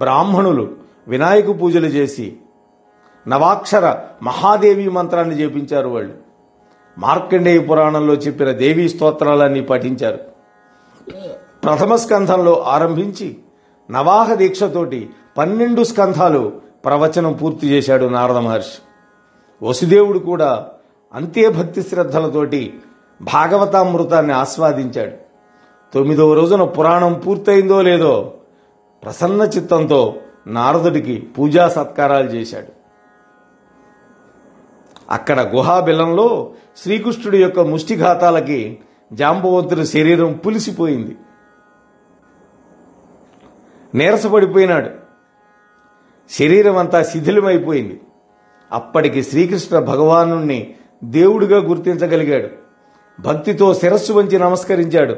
Speaker 1: బ్రాహ్మణులు వినాయక పూజలు చేసి నవాక్షర మహాదేవి మంత్రాన్ని జపించారు. వాళ్ళు మార్కండేయ పురాణంలో చెప్పిన దేవీ స్తోత్రాలన్నీ పఠించారు. ప్రథమ స్కంధంలో ఆరంభించి నవాహ దీక్షతోటి 12 స్కంధాలు ప్రవచనం పూర్తి చేశాడు నారద మహర్షి. వసుదేవుడు కూడా అంతే భక్తి శ్రద్ధలతోటి భాగవతామృతాన్ని ఆస్వాదించాడు. 9వ రోజున పురాణం పూర్తయిందో లేదో ప్రసన్న చిత్తంతో నారదుడికి పూజా సత్కారాలు చేశాడు. అక్కడ గుహాబిలంలో శ్రీకృష్ణుడి యొక్క ముష్టిఘాతాలకి జాంబవంతుడి శరీరం పులిసిపోయింది. నీరసపడిపోయినాడు. శరీరం అంతా శిథిలమైపోయింది. అప్పటికి శ్రీకృష్ణ భగవానుణ్ణి దేవుడిగా గుర్తించగలిగాడు. భక్తితో శిరస్సు వంచి నమస్కరించాడు.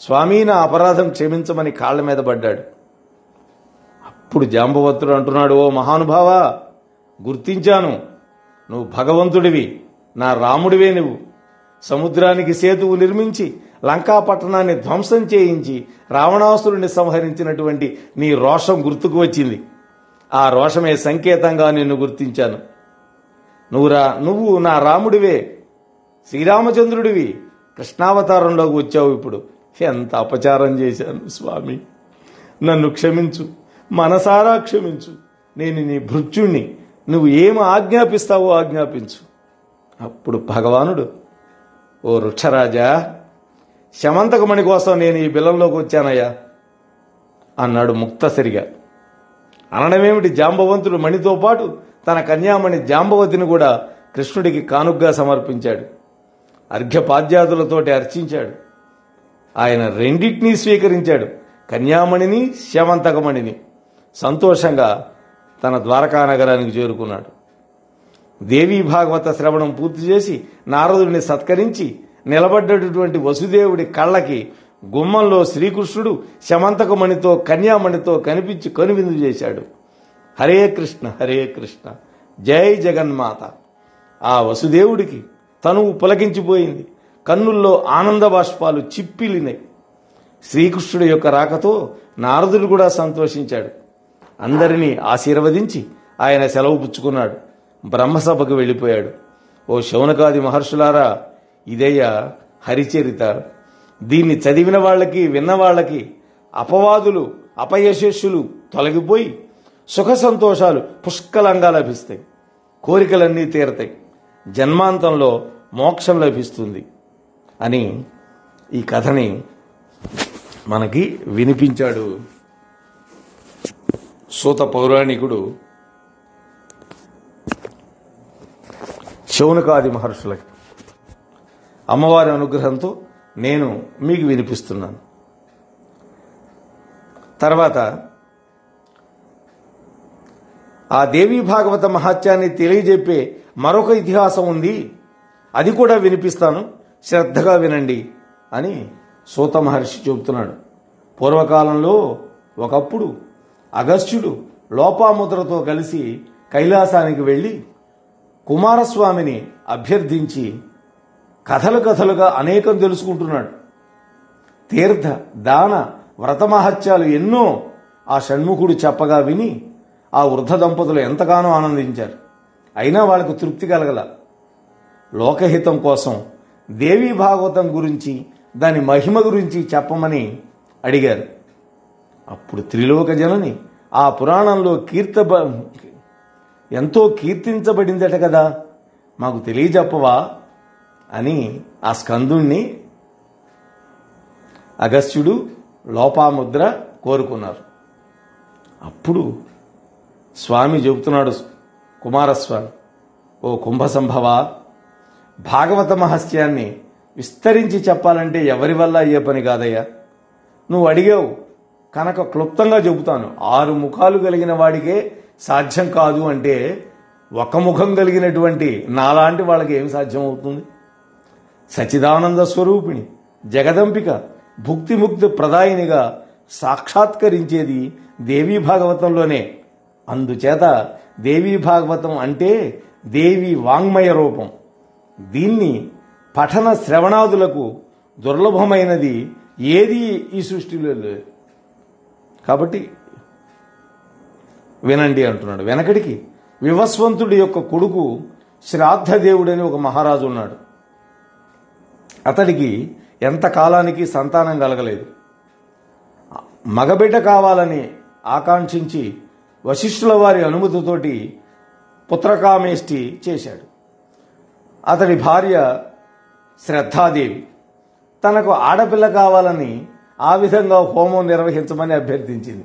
Speaker 1: స్వామీ, నా అపరాధం క్షమించమని కాళ్ల మీద పడ్డాడు. అప్పుడు జాంబవంతుడు అంటున్నాడు, ఓ మహానుభావా, గుర్తించాను, నువ్వు భగవంతుడివి, నా రాముడివే. నువ్వు సముద్రానికి సేతువు నిర్మించి లంకాపట్టణాన్ని ధ్వంసం చేయించి రావణాసురుని సంహరించినటువంటి నీ రోషం గుర్తుకు వచ్చింది. ఆ రోషమే సంకేతంగా నిన్ను గుర్తించాను. నువ్వు నా రాముడివే, శ్రీరామచంద్రుడివి, కృష్ణావతారంలోకి వచ్చావు. ఇప్పుడు ఎంత అపచారం చేశాను స్వామి, నన్ను క్షమించు, మనసారా క్షమించు. నేను నీ భృత్యుణ్ణి, నువ్వు ఏమి ఆజ్ఞాపిస్తావో ఆజ్ఞాపించు. అప్పుడు భగవానుడు, ఓ వృక్షరాజా, శమంతకమణి కోసం నేను ఈ బిలంలోకి వచ్చానయ్యా అన్నాడు ముక్తసరిగా. అనడమేమిటి, జాంబవంతుడు మణితో పాటు తన కన్యామణి జాంబవతిని కూడా కృష్ణుడికి కానుగ్గా సమర్పించాడు. అర్ఘ్యపాద్యాదులతోటి అర్చించాడు. ఆయన రెండింటినీ స్వీకరించాడు, కన్యామణిని శమంతకమణిని. సంతోషంగా తన ద్వారకా నగరానికి చేరుకున్నాడు. దేవీ భాగవత శ్రవణం పూర్తి చేసి నారదుడిని సత్కరించి నిలబడ్డటువంటి వసుదేవుడి కళ్ళకి గుమ్మంలో శ్రీకృష్ణుడు శమంతకమణితో కన్యామణితో కనిపించి కనువిందు చేశాడు. హరే కృష్ణ హరే కృష్ణ, జై జగన్మాత. ఆ వసుదేవుడికి తనువు పులకించిపోయింది. కన్నుల్లో ఆనంద బాష్పాలు చిప్పిలినాయి. శ్రీకృష్ణుడి యొక్క రాకతో నారదుడు కూడా సంతోషించాడు. అందరినీ ఆశీర్వదించి ఆయన సెలవు పుచ్చుకున్నాడు. బ్రహ్మసభకు వెళ్ళిపోయాడు. ఓ శౌనకాది మహర్షులారా, ఇదయ్యా హరిచరిత. దీన్ని చదివిన వాళ్ళకి విన్న వాళ్ళకి అపవాదులు అపయశస్సులు తొలగిపోయి సుఖ సంతోషాలు పుష్కలంగా లభిస్తాయి. కోరికలన్నీ తీరతాయి. జన్మాంతంలో మోక్షం లభిస్తుంది అని ఈ కథని మనకి వినిపించాడు సూత పౌరాణికుడు శౌనకాది మహర్షులకి. అమ్మవారి అనుగ్రహంతో నేను మీకు వినిపిస్తున్నాను. తర్వాత ఆ దేవీ భాగవత మహాత్యాన్ని తెలియజెప్పే మరొక ఇతిహాసం ఉంది, అది కూడా వినిపిస్తాను, శ్రద్ధగా వినండి అని సూత మహర్షి చెబుతున్నాడు. పూర్వకాలంలో ఒకప్పుడు అగస్త్యుడు లోపాముద్రతో కలిసి కైలాసానికి వెళ్ళి కుమారస్వామిని అభ్యర్థించి కథలుగా అనేకం తెలుసుకుంటున్నాడు. తీర్థ దాన వ్రతమహత్యాలు ఎన్నో ఆ షణ్ముఖుడు చెప్పగా విని ఆ వృద్ధ దంపతులు ఎంతగానో ఆనందించారు. అయినా వాళ్ళకు తృప్తి కలగల. లోకహితం కోసం దేవీ భాగవతం గురించి, దాని మహిమ గురించి చెప్పమని అడిగారు. అప్పుడు త్రిలోక జనని ఆ పురాణంలో ఎంతో కీర్తించబడిందట కదా, మాకు తెలియజెప్పవా అని ఆ స్కందుణ్ణి అగస్త్యుడు లోపాముద్ర కోరుకున్నారు. అప్పుడు స్వామి చెబుతున్నాడు, కుమారస్వామి, ఓ కుంభసంభవ, భాగవత మహత్యాన్ని విస్తరించి చెప్పాలంటే ఎవరి వల్ల అయ్యే పని కాదయ్యా. నువ్వు అడిగావు కనుక క్లుప్తంగా చెబుతాను. 6 ముఖాలు కలిగిన వాడికే సాధ్యం కాదు అంటే ఒక ముఖం కలిగినటువంటి నాలాంటి వాళ్ళకి ఏమి సాధ్యం అవుతుంది? సచ్చిదానంద స్వరూపిణి జగదంబిక భుక్తిముక్తి ప్రదాయినిగా సాక్షాత్కరించేది దేవీ భాగవతంలోనే. అందుచేత దేవీ భాగవతం అంటే దేవి వాంగ్మయ రూపం. దీన్ని పఠన శ్రవణాదులకు దుర్లభమైనది ఏది ఈ సృష్టిలో లేదు. కాబట్టి వినండి అంటున్నాడు. వెనకడికి వివస్వంతుడి యొక్క కొడుకు శ్రాద్ధదేవుడని ఒక మహారాజు ఉన్నాడు. అతడికి ఎంతకాలానికి సంతానం కలగలేదు. మగబిడ్డ కావాలని ఆకాంక్షించి వశిష్ఠుల వారి అనుమతితోటి పుత్రకామేష్టి చేశాడు. అతడి భార్య శ్రద్ధాదేవి తనకు ఆడపిల్ల కావాలని ఆ విధంగా హోమం నిర్వహించమని అభ్యర్థించింది.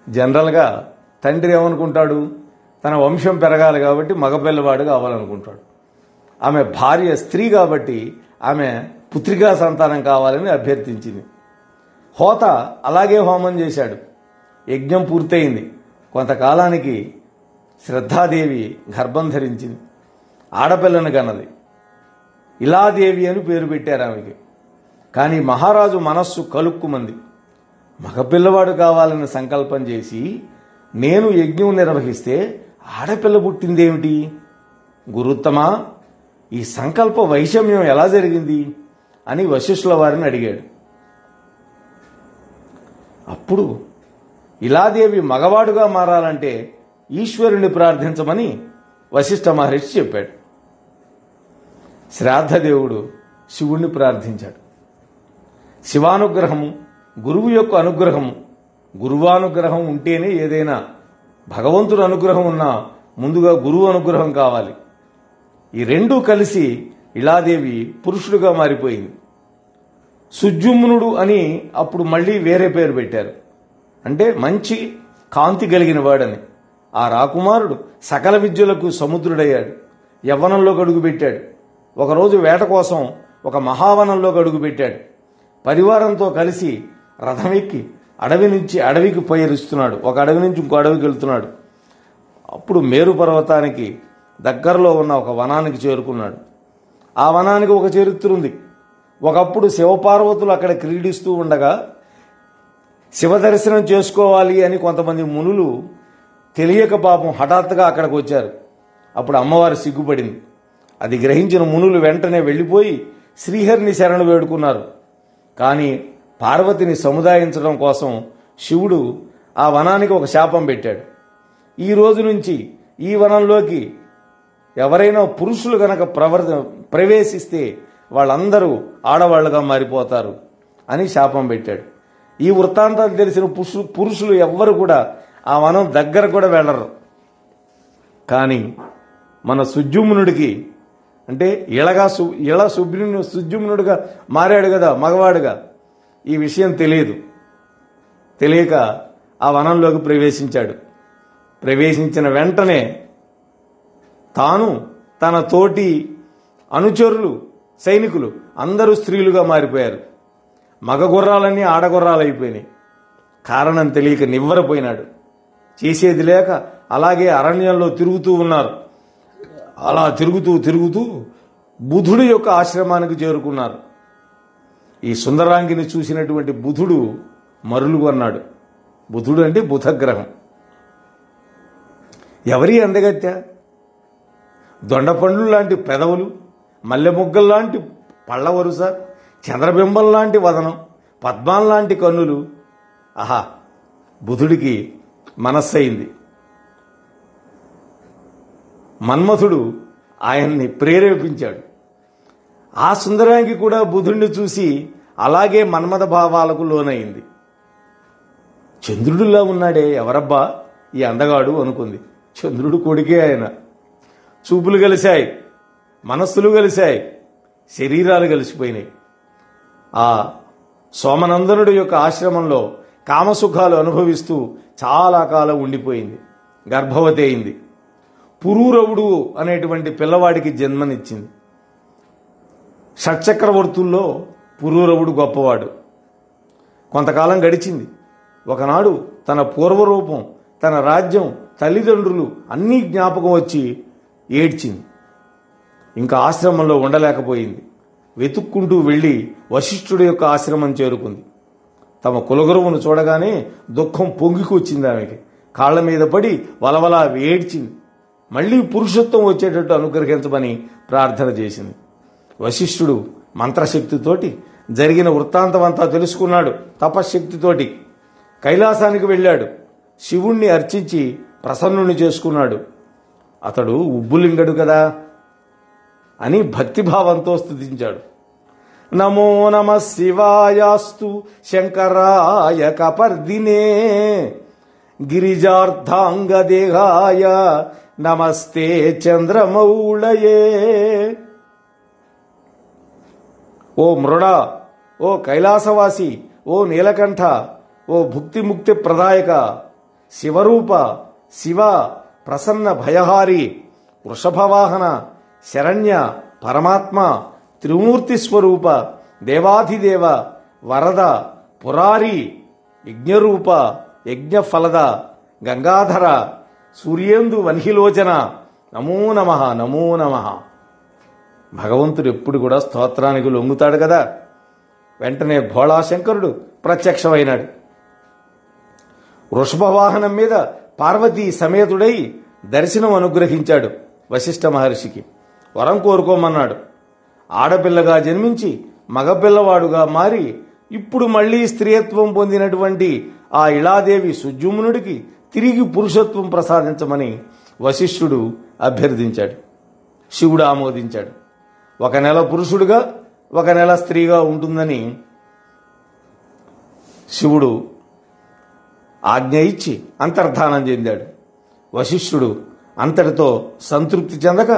Speaker 1: జనరల్గా తండ్రి ఏమనుకుంటాడు, తన వంశం పెరగాలి కాబట్టి మగపిల్లవాడు కావాలనుకుంటాడు. ఆమె భార్య స్త్రీ కాబట్టి ఆమె పుత్రికా సంతానం కావాలని అభ్యర్థించింది. హోత అలాగే హోమం చేశాడు. యజ్ఞం పూర్తయింది. కొంతకాలానికి శ్రద్ధాదేవి గర్భం ధరించింది. ఆడపిల్లను కన్నది. ఇలాదేవి అని పేరు పెట్టారు ఆమెకి. కానీ మహారాజు మనస్సు కలుక్కుమంది. మగపిల్లవాడు కావాలని సంకల్పం చేసి నేను యజ్ఞం నిర్వహిస్తే ఆడపిల్ల పుట్టిందేమిటి? గురుత్తమా, ఈ సంకల్ప వైషమ్యం ఎలా జరిగింది అని వశిష్ఠుల వారిని అడిగాడు. అప్పుడు ఇలాదేవి మగవాడుగా మారాలంటే ఈశ్వరుని ప్రార్థించమని వశిష్ఠ మహర్షి చెప్పాడు. శ్రాద్ధదేవుడు శివుణ్ణి ప్రార్థించాడు. శివానుగ్రహము, గురువు యొక్క అనుగ్రహము, గురువానుగ్రహం ఉంటేనే ఏదైనా, భగవంతుడు అనుగ్రహం ఉన్నా ముందుగా గురువు అనుగ్రహం కావాలి. ఈ రెండూ కలిసి ఇలాదేవి పురుషుడుగా మారిపోయింది. సుజుమ్నుడు అని అప్పుడు మళ్ళీ వేరే పేరు పెట్టారు. అంటే మంచి కాంతి కలిగిన వాడని. ఆ రాకుమారుడు సకల విద్యలకు సముద్రుడయ్యాడు. యవ్వనంలోకి అడుగుపెట్టాడు. ఒకరోజు వేట కోసం ఒక మహావనంలోకి అడుగుపెట్టాడు. పరివారంతో కలిసి రథమెక్కి అడవి నుంచి అడవికి పయనిస్తున్నాడు. ఒక అడవి నుంచి ఇంకో అడవికి వెళ్తున్నాడు. అప్పుడు మేరు పర్వతానికి దగ్గరలో ఉన్న ఒక వనానికి చేరుకున్నాడు. ఆ వనానికి ఒక చరిత్ర ఉంది. ఒకప్పుడు శివపార్వతులు అక్కడ క్రీడిస్తూ ఉండగా శివ దర్శనం చేసుకోవాలి అని కొంతమంది మునులు తెలియక పాపం హఠాత్తుగా అక్కడికి వచ్చారు. అప్పుడు అమ్మవారు సిగ్గుపడింది. అది గ్రహించిన మునులు వెంటనే వెళ్ళిపోయి శ్రీహరిని శరణు వేడుకున్నారు. కానీ పార్వతిని సముదాయించడం కోసం శివుడు ఆ వనానికి ఒక శాపం పెట్టాడు. ఈ రోజు నుంచి ఈ వనంలోకి ఎవరైనా పురుషులు గనక ప్రవేశిస్తే వాళ్ళందరూ ఆడవాళ్లుగా మారిపోతారు అని శాపం పెట్టాడు. ఈ వృత్తాంతాలు తెలిసిన పురుషులు ఎవ్వరు కూడా ఆ వనం దగ్గర కూడా వెళ్ళరు. కానీ మన సుజుమ్నుడికి, అంటే సుజుమ్నుడిగా మారాడు కదా మగవాడుగా, ఈ విషయం తెలియక ఆ వనంలోకి ప్రవేశించాడు. ప్రవేశించిన వెంటనే తాను, తన తోటి అనుచరులు, సైనికులు అందరూ స్త్రీలుగా మారిపోయారు. మగ గుర్రాలన్నీ ఆడగుర్రాలైపోయినాయి. కారణం తెలియక నివ్వరపోయినాడు. చేసేది లేక అలాగే అరణ్యంలో తిరుగుతూ ఉన్నారు. అలా తిరుగుతూ బుధుడి యొక్క ఆశ్రమానికి చేరుకున్నారు. ఈ సుందరాంగిని చూసినటువంటి బుధుడు మరులుగొన్నాడు. బుధుడు అంటే బుధగ్రహం. ఎవరి అందగత్య? దొండపండ్లు లాంటి పెదవులు, మల్లె మొగ్గల్లాంటి పళ్ళ వరుస, చంద్రబింబం లాంటి వదనం, పద్మాల్లాంటి కన్నులు. ఆహా! బుధుడికి మనస్సయింది. మన్మథుడు ఆయన్ని ప్రేరేపించాడు. ఆ సుందరాంగి కూడా బుధుడిని చూసి అలాగే మన్మథ భావాలకు లోనైంది. చంద్రుడిలా ఉన్నాడే, ఎవరబ్బా ఈ అందగాడు అనుకుంది. చంద్రుడు కొడుకే ఆయన. చూపులు కలిశాయి, మనస్సులు కలిశాయి, శరీరాలు కలిసిపోయినాయి. ఆ సోమనందనుడి యొక్క ఆశ్రమంలో కామసుఖాలు అనుభవిస్తూ చాలా కాలం ఉండిపోయింది. గర్భవతి అయింది. పురూరవుడు అనేటువంటి పిల్లవాడికి జన్మనిచ్చింది. షట్చక్రవర్తుల్లో పురూరవుడు గొప్పవాడు. కొంతకాలం గడిచింది. ఒకనాడు తన పూర్వరూపం, తన రాజ్యం, తల్లిదండ్రులు అన్నీ జ్ఞాపకం వచ్చి ఏడ్చింది. ఇంకా ఆశ్రమంలో ఉండలేకపోయింది. వెతుక్కుంటూ వెళ్ళి వశిష్ఠుడి యొక్క ఆశ్రమం చేరుకుంది. తమ కులగురువును చూడగానే దుఃఖం పొంగికొచ్చింది ఆమెకి. కాళ్ల మీద పడి వలవలా ఏడ్చింది. మళ్లీ పురుషత్వం వచ్చేటట్టు అనుగ్రహించమని ప్రార్థన చేసింది. వశిష్ఠుడు మంత్రశక్తితోటి జరిగిన వృత్తాంతమంతా తెలుసుకున్నాడు. తపశ్శక్తితోటి కైలాసానికి వెళ్ళాడు. శివుణ్ణి అర్చించి ప్రసన్నుని చేసుకున్నాడు. అతడు ఉబ్బులింగడు కదా అని భక్తిభావంతో స్తుతించాడు. నమో నమ శివాయాస్తు శంకరాయ కపర్దినే గిరిజార్థాంగదేహాయ నమస్తే చంద్రమౌళయే. ఓ మృడా, ఓ కైలాసవాసి, ఓ నీలకంఠ, ఓ భుక్తిముక్తి ప్రదాయక, శివరూప, శివ, ప్రసన్న భయహారి, వృషభవాహన, శరణ్య, పరమాత్మ, త్రిమూర్తి స్వరూప, దేవాధిదేవ, వరద, పురారి, యజ్ఞరూప, యజ్ఞఫలద, గంగాధర, సూర్యేందు వన్హిలోచన, నమో నమః, నమో నమః. భగవంతుడు ఎప్పుడు కూడా స్తోత్రానికి లొంగుతాడు కదా. వెంటనే భోళాశంకరుడు ప్రత్యక్షమైనాడు. వృషభవాహనం మీద పార్వతీ సమేతుడై దర్శనం అనుగ్రహించాడు. వశిష్ఠ మహర్షికి వరం కోరుకోమన్నాడు. ఆడపిల్లగా జన్మించి మగపిల్లవాడుగా మారి ఇప్పుడు మళ్లీ స్త్రీత్వం పొందినటువంటి ఆ ఇళాదేవి సుజుమ్నుడికి తిరిగి పురుషత్వం ప్రసాదించమని వశిష్ఠుడు అభ్యర్థించాడు. శివుడు ఆమోదించాడు. 1 నెల పురుషుడిగా 1 నెల స్త్రీగా ఉంటుందని శివుడు ఆజ్ఞ ఇచ్చి అంతర్ధానం చెందాడు. వశిష్ఠుడు అంతటితో సంతృప్తి చెందక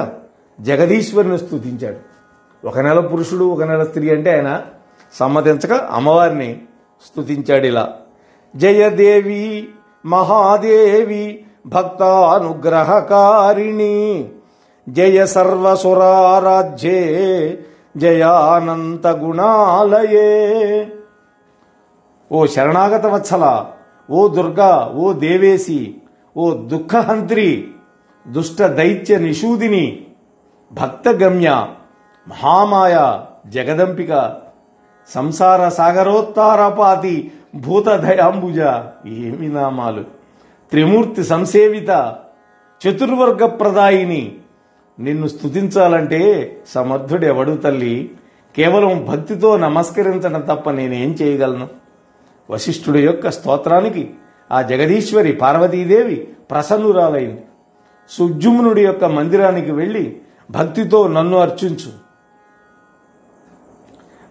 Speaker 1: జగదీశ్వరుని స్తుతించాడు. 1 నెల పురుషుడు 1 నెల స్త్రీ అంటే ఆయన సమ్మతించక అమ్మవారిని స్తుతించాడు ఇలా. జయదేవి మహాదేవి భక్తానుగ్రహకారిణి జయ సర్వసురారాజ్యే జయానంత గుణాలయే. ఓ శరణాగత వత్సల, ఓ దుర్గా, ఓ దేవేసి, ఓ దుఃఖహంత్రి, దుష్ట దైత్య నిషూదిని, భక్తగమ్య, మహామాయ, జగదంపిక, సంసార సాగరోత్తారపాతి భూతదయాంబుజ. ఏమి నామాలు! త్రిమూర్తి సంసేవిత, చతుర్వర్గ ప్రదాయిని. నిన్ను స్తుతించాలంటే సమర్థుడెవడు తల్లి? కేవలం భక్తితో నమస్కరించడం తప్ప నేనేం చేయగలను? వశిష్ఠుడి యొక్క స్తోత్రానికి ఆ జగదీశ్వరి పార్వతీదేవి ప్రసన్నురాలైంది. సుజుమ్నుడి యొక్క మందిరానికి వెళ్లి భక్తితో నన్ను అర్చించు.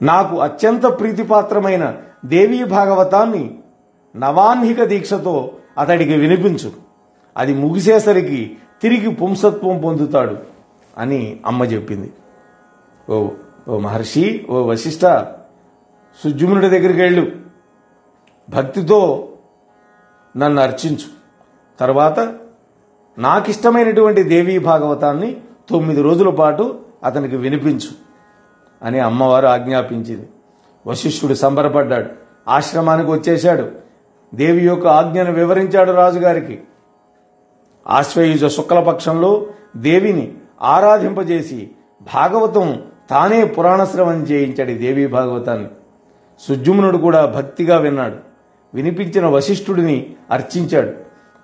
Speaker 1: నాకు అత్యంత ప్రీతిపాత్రమైన దేవీ భాగవతాన్ని నవాన్హిక దీక్షతో అతడికి వినిపించు. అది ముగిసేసరికి తిరిగి పుంసత్వం పొందుతాడు అని అమ్మ చెప్పింది. ఓ మహర్షి, ఓ వశిష్ఠ, సుజుమ్నుడి దగ్గరికి వెళ్ళు, భక్తితో నన్ను అర్చించు, తర్వాత నాకిష్టమైనటువంటి దేవీ భాగవతాన్ని 9 రోజుల పాటు అతనికి వినిపించు అని అమ్మవారు ఆజ్ఞాపించింది. వశిష్ఠుడు సంబరపడ్డాడు, ఆశ్రమానికి వచ్చేశాడు. దేవి యొక్క ఆజ్ఞను వివరించాడు రాజుగారికి. ఆశ్వయుజ శుక్లపక్షంలో దేవిని ఆరాధింపజేసి భాగవతం తానే పురాణశ్రవణం చేయించాడు దేవీ భాగవతాన్ని. సుజుమ్నుడు కూడా భక్తిగా విన్నాడు. వినిపించిన వశిష్ఠుడిని అర్చించాడు.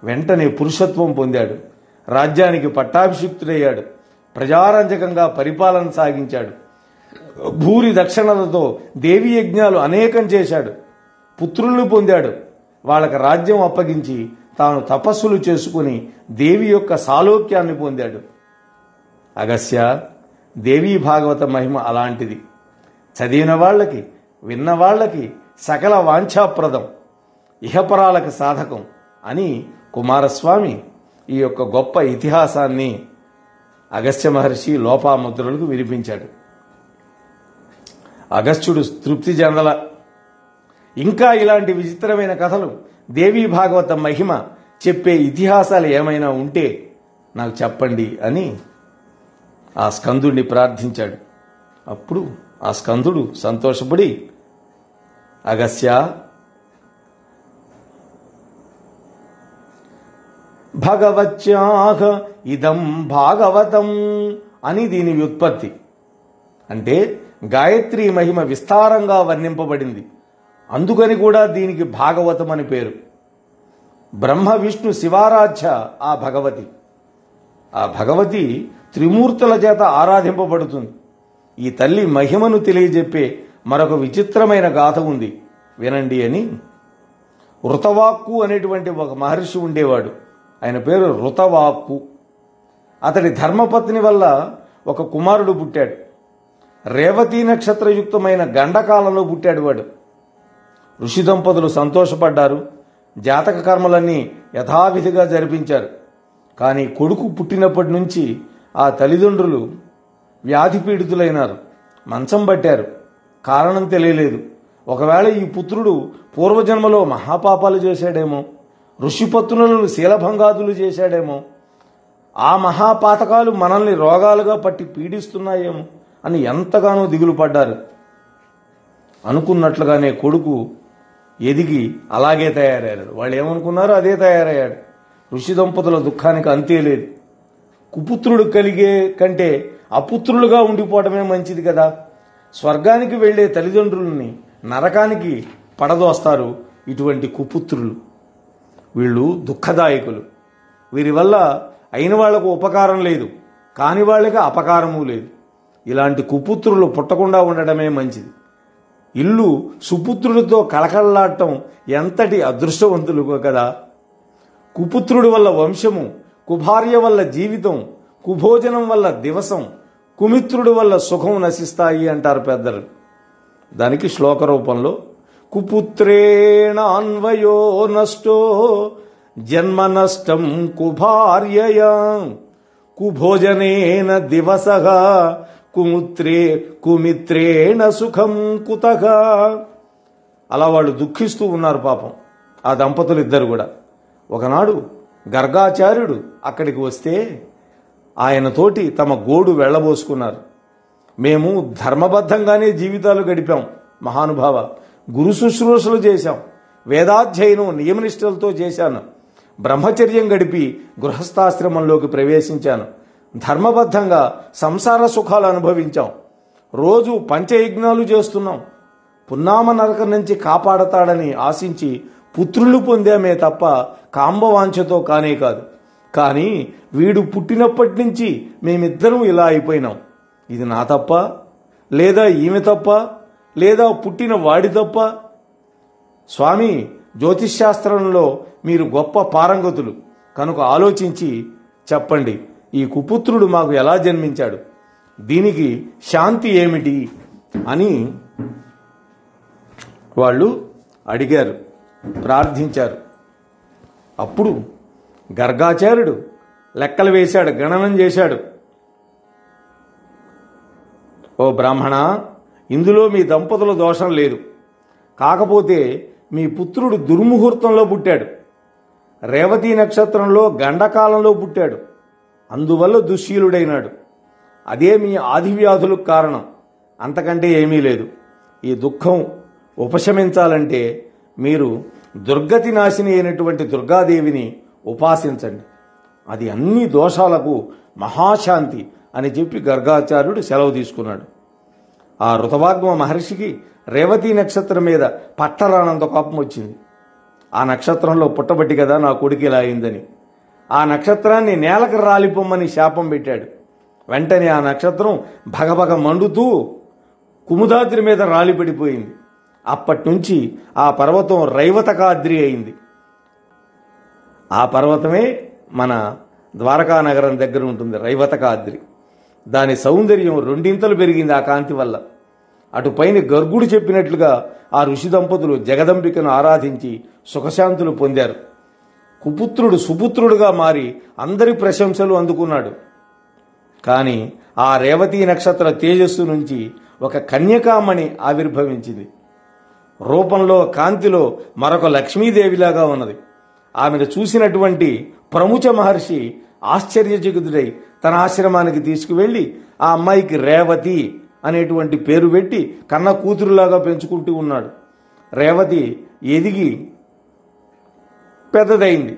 Speaker 1: వెంటనే పురుషత్వం పొందాడు. రాజ్యానికి పట్టాభిషిక్తుడయ్యాడు. ప్రజారంజకంగా పరిపాలన సాగించాడు. భూరి దక్షిణలతో దేవీ యజ్ఞాలు అనేకం చేశాడు. పుత్రుల్ని పొందాడు. వాళ్ళకి రాజ్యం అప్పగించి తాను తపస్సులు చేసుకుని దేవి యొక్క సాలోక్యాన్ని పొందాడు. అగస్య, దేవీ భాగవత మహిమ అలాంటిది. చదివిన వాళ్ళకి, విన్న వాళ్ళకి సకల వాంఛాప్రదం, ఇహపరాలకు సాధకం అని కుమారస్వామి ఈ యొక్క గొప్ప ఇతిహాసాన్ని అగస్త్య మహర్షి లోపాముద్రులకు వినిపించాడు. అగస్త్యుడు తృప్తి చెందల. ఇంకా ఇలాంటి విచిత్రమైన కథలు, దేవీ భాగవత మహిమ చెప్పే ఇతిహాసాలు ఏమైనా ఉంటే నాకు చెప్పండి అని ఆ స్కందుడిని ప్రార్థించాడు. అప్పుడు ఆ స్కందుడు సంతోషపడి, అగస్య, భగవత్యాహ ఇదం భాగవతం అని దీని వ్యుత్పత్తి. అంటే గాయత్రి మహిమ విస్తారంగా వర్ణింపబడింది, అందుకని కూడా దీనికి భాగవతం అని పేరు. బ్రహ్మ విష్ణు శివారాధ్య ఆ భగవతి. ఆ భగవతి త్రిమూర్తుల చేత ఆరాధింపబడుతుంది. ఈ తల్లి మహిమను తెలియజెప్పే మరొక విచిత్రమైన గాథ ఉంది, వినండి అని. ఋతవాక్కు అనేటువంటి ఒక మహర్షి ఉండేవాడు. ఆయన పేరు ఋతవాక్కు. అతడి ధర్మపత్ని వల్ల ఒక కుమారుడు పుట్టాడు. రేవతీ నక్షత్రయుక్తమైన గండకాలంలో పుట్టాడు వాడు. ఋషి దంపతులు సంతోషపడ్డారు. జాతక కర్మలన్నీ యథావిధిగా జరిపించారు. కానీ కొడుకు పుట్టినప్పటి నుంచి ఆ తల్లిదండ్రులు వ్యాధి పీడితులైనారు. మంచం పట్టారు. కారణం తెలియలేదు. ఒకవేళ ఈ పుత్రుడు పూర్వజన్మలో మహాపాపాలు చేశాడేమో, ఋషిపత్నులను శీలభంగాదులు చేశాడేమో, ఆ మహాపాతకాలు మనల్ని రోగాలుగా పట్టి పీడిస్తున్నాయేమో అని ఎంతగానో దిగులు పడ్డారు. అనుకున్నట్లుగానే కొడుకు ఎదిగి అలాగే తయారయ్యాడు. వాళ్ళు ఏమనుకున్నారో అదే తయారయ్యాడు. ఋషి దంపతుల దుఃఖానికి అంతే లేదు. కుపుత్రుడు కలిగే కంటే అపుత్రులుగా ఉండిపోవడమే మంచిది కదా. స్వర్గానికి వెళ్లే తల్లిదండ్రులని నరకానికి పడదోస్తారు ఇటువంటి కుపుత్రులు. వీళ్ళు దుఃఖదాయకులు. వీరి వల్ల అయిన వాళ్లకు ఉపకారం లేదు, కాని వాళ్ళకి అపకారము లేదు. ఇలాంటి కుపుత్రులు పుట్టకుండా ఉండడమే మంచిది. ఇల్లు సుపుత్రుడితో కళకళలాడటం ఎంతటి అదృష్టవంతులుగో కదా. కుపుత్రుడి వల్ల వంశము, కుభార్య వల్ల జీవితం, కుభోజనం వల్ల దివసం, కుమిత్రుడి వల్ల సుఖం నశిస్తాయి అంటారు పెద్దలు. దానికి శ్లోక రూపంలో కుపుత్రేణ అన్వయో నష్టో జన్మ నష్టం కుభార్యయా కుభోజనేన దివసః కుమిత్రేణ సుఖం కుతః. అలా వాళ్ళు దుఃఖిస్తూ ఉన్నారు పాపం ఆ దంపతులు ఇద్దరు కూడా. ఒకనాడు గర్గాచార్యుడు అక్కడికి వస్తే ఆయనతోటి తమ గోడు వెళ్లబోసుకున్నారు. మేము ధర్మబద్ధంగానే జీవితాలు గడిపాం మహానుభావ, గురు శుశ్రూషలు చేశాం, వేదాధ్యయనం నియమనిష్టలతో చేశాను, బ్రహ్మచర్యం గడిపి గృహస్థాశ్రమంలోకి ప్రవేశించాను, ధర్మబద్ధంగా సంసార సుఖాలు అనుభవించాం, రోజు పంచయజ్ఞాలు చేస్తున్నాం, పున్నామ నరకం నుంచి కాపాడతాడని ఆశించి పుత్రులు పొందామే తప్ప కాంబవాంఛతో కానే కాదు. కానీ వీడు పుట్టినప్పటి నుంచి మేమిద్దరం ఇలా అయిపోయినాం. ఇది నా తప్ప, లేదా ఈమె తప్ప, లేదా పుట్టిన వాడి తప్ప? స్వామి, జ్యోతిష్శాస్త్రంలో మీరు గొప్ప పారంగతులు కనుక ఆలోచించి చెప్పండి, ఈ కుపుత్రుడు మాకు ఎలా జన్మించాడు, దీనికి శాంతి ఏమిటి అని వాళ్ళు అడిగారు, ప్రార్థించారు. అప్పుడు గర్గాచార్యుడు లెక్కలు వేశాడు, గణనం చేశాడు. ఓ బ్రాహ్మణ, ఇందులో మీ దంపతుల దోషం లేదు. కాకపోతే మీ పుత్రుడు దుర్ముహూర్తంలో పుట్టాడు, రేవతి నక్షత్రంలో గండకాలంలో పుట్టాడు, అందువల్ల దుశ్శీలుడైనాడు. అదే మీ ఆదివ్యాధులకు కారణం, అంతకంటే ఏమీ లేదు. ఈ దుఃఖం ఉపశమించాలంటే మీరు దుర్గతి నాశిని అయినటువంటి దుర్గాదేవిని ఉపాసించండి. అది అన్ని దోషాలకు మహాశాంతి అని చెప్పి గర్గాచార్యుడు సెలవు తీసుకున్నాడు. ఆ ఋతవాగ్మ మహర్షికి రేవతి నక్షత్రం మీద పట్టరానంత కోపం వచ్చింది. ఆ నక్షత్రంలో పుట్టబట్టి కదా నా కొడుకు ఇలా అయిందని. ఆ నక్షత్రాన్ని నేలకు రాలిపోమ్మని శాపం పెట్టాడు. వెంటనే ఆ నక్షత్రం భగభగ మండుతూ కుముదాద్రి మీద రాలిపడిపోయింది. అప్పటి నుంచి ఆ పర్వతం రైవతకాద్రి అయింది. ఆ పర్వతమే మన ద్వారకా నగరం దగ్గర ఉంటుంది, రైవతకాద్రి. దాని సౌందర్యం రెండింతలు పెరిగింది ఆ కాంతి వల్ల. అటుపైన గర్గుడు చెప్పినట్లుగా ఆ ఋషి దంపతులు జగదంబికను ఆరాధించి సుఖశాంతులు పొందారు. కుపుత్రుడు సుపుత్రుడుగా మారి అందరి ప్రశంసలు అందుకున్నాడు. కానీ ఆ రేవతీ నక్షత్ర తేజస్సు నుంచి ఒక కన్యకామణి ఆవిర్భవించింది. రూపంలో కాంతిలో మరొక లక్ష్మీదేవిలాగా ఉన్నది. ఆమెను చూసినటువంటి ప్రముచ మహర్షి ఆశ్చర్యచకితుడై తన ఆశ్రమానికి తీసుకువెళ్లి ఆ అమ్మాయికి రేవతి అనేటువంటి పేరు పెట్టి కన్న కూతురులాగా పెంచుకుంటూ ఉన్నాడు. రేవతి ఎదిగి పెద్దదైంది.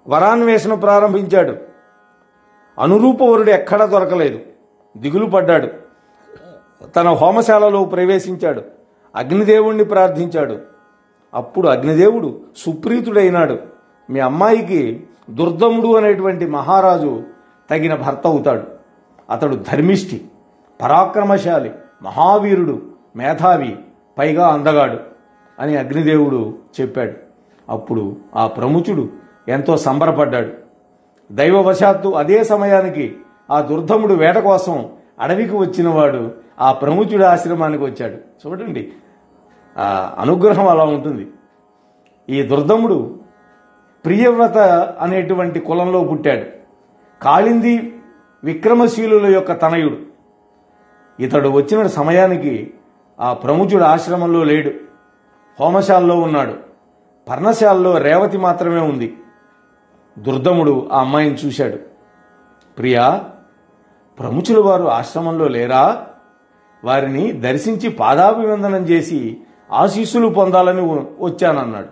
Speaker 1: వరాన్వేషణ ప్రారంభించాడు. అనురూపవరుడు ఎక్కడా దొరకలేదు. దిగులు పడ్డాడు. తన హోమశాలలో ప్రవేశించాడు. అగ్నిదేవుణ్ణి ప్రార్థించాడు. అప్పుడు అగ్నిదేవుడు సుప్రీతుడైనాడు. మీ అమ్మాయికి దుర్దముడు అనేటువంటి మహారాజు తగిన భర్త అవుతాడు. అతడు ధర్మిష్ఠి, పరాక్రమశాలి, మహావీరుడు, మేధావి, పైగా అందగాడు అని అగ్నిదేవుడు చెప్పాడు. అప్పుడు ఆ ప్రముచుడు ఎంతో సంబరపడ్డాడు. దైవవశాత్తు అదే సమయానికి ఆ దుర్ధముడు వేట కోసం అడవికి వచ్చినవాడు ఆ ప్రముచుడి ఆశ్రమానికి వచ్చాడు. చూడండి, ఆ అనుగ్రహం అలా ఉంటుంది. ఈ దుర్ధముడు ప్రియవ్రత అనేటువంటి కులంలో పుట్టాడు. కాళింది విక్రమశీలుల యొక్క తనయుడు. ఇతడు వచ్చిన సమయానికి ఆ ప్రముచుడు ఆశ్రమంలో లేడు, హోమశాలలో ఉన్నాడు. పర్ణశాలలో రేవతి మాత్రమే ఉంది. దుర్దముడు ఆ అమ్మాయిని చూశాడు. ప్రియా, ప్రముచుల వారు ఆశ్రమంలో లేరా? వారిని దర్శించి పాదాభివందనం చేసి ఆశీస్సులు పొందాలని వచ్చానన్నాడు.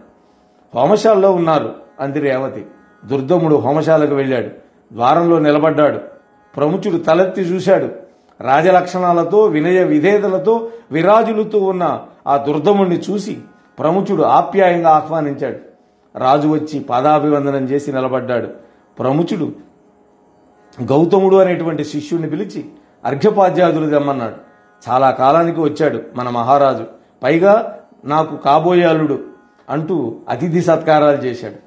Speaker 1: హోమశాలలో ఉన్నారు అంది రేవతి. దుర్దముడు హోమశాలకు వెళ్ళాడు. ద్వారంలో నిలబడ్డాడు. ప్రముచుడు తలెత్తి చూశాడు. రాజలక్షణాలతో వినయ విధేయతలతో విరాజులుతూ ఉన్న ఆ దుర్దముడిని చూసి ప్రముచుడు ఆప్యాయంగా ఆహ్వానించాడు. రాజు వచ్చి పాదాభివందనం చేసి నిలబడ్డాడు. ప్రముచుడు గౌతముడు అనేటువంటి శిష్యుడిని పిలిచి అర్ఘ్యపాద్యాదులు తెమ్మన్నాడు. చాలా కాలానికి వచ్చాడు మన మహారాజు, పైగా నాకు కాబోయే అల్లుడు అంటూ అతిథి సత్కారాలు చేశాడు.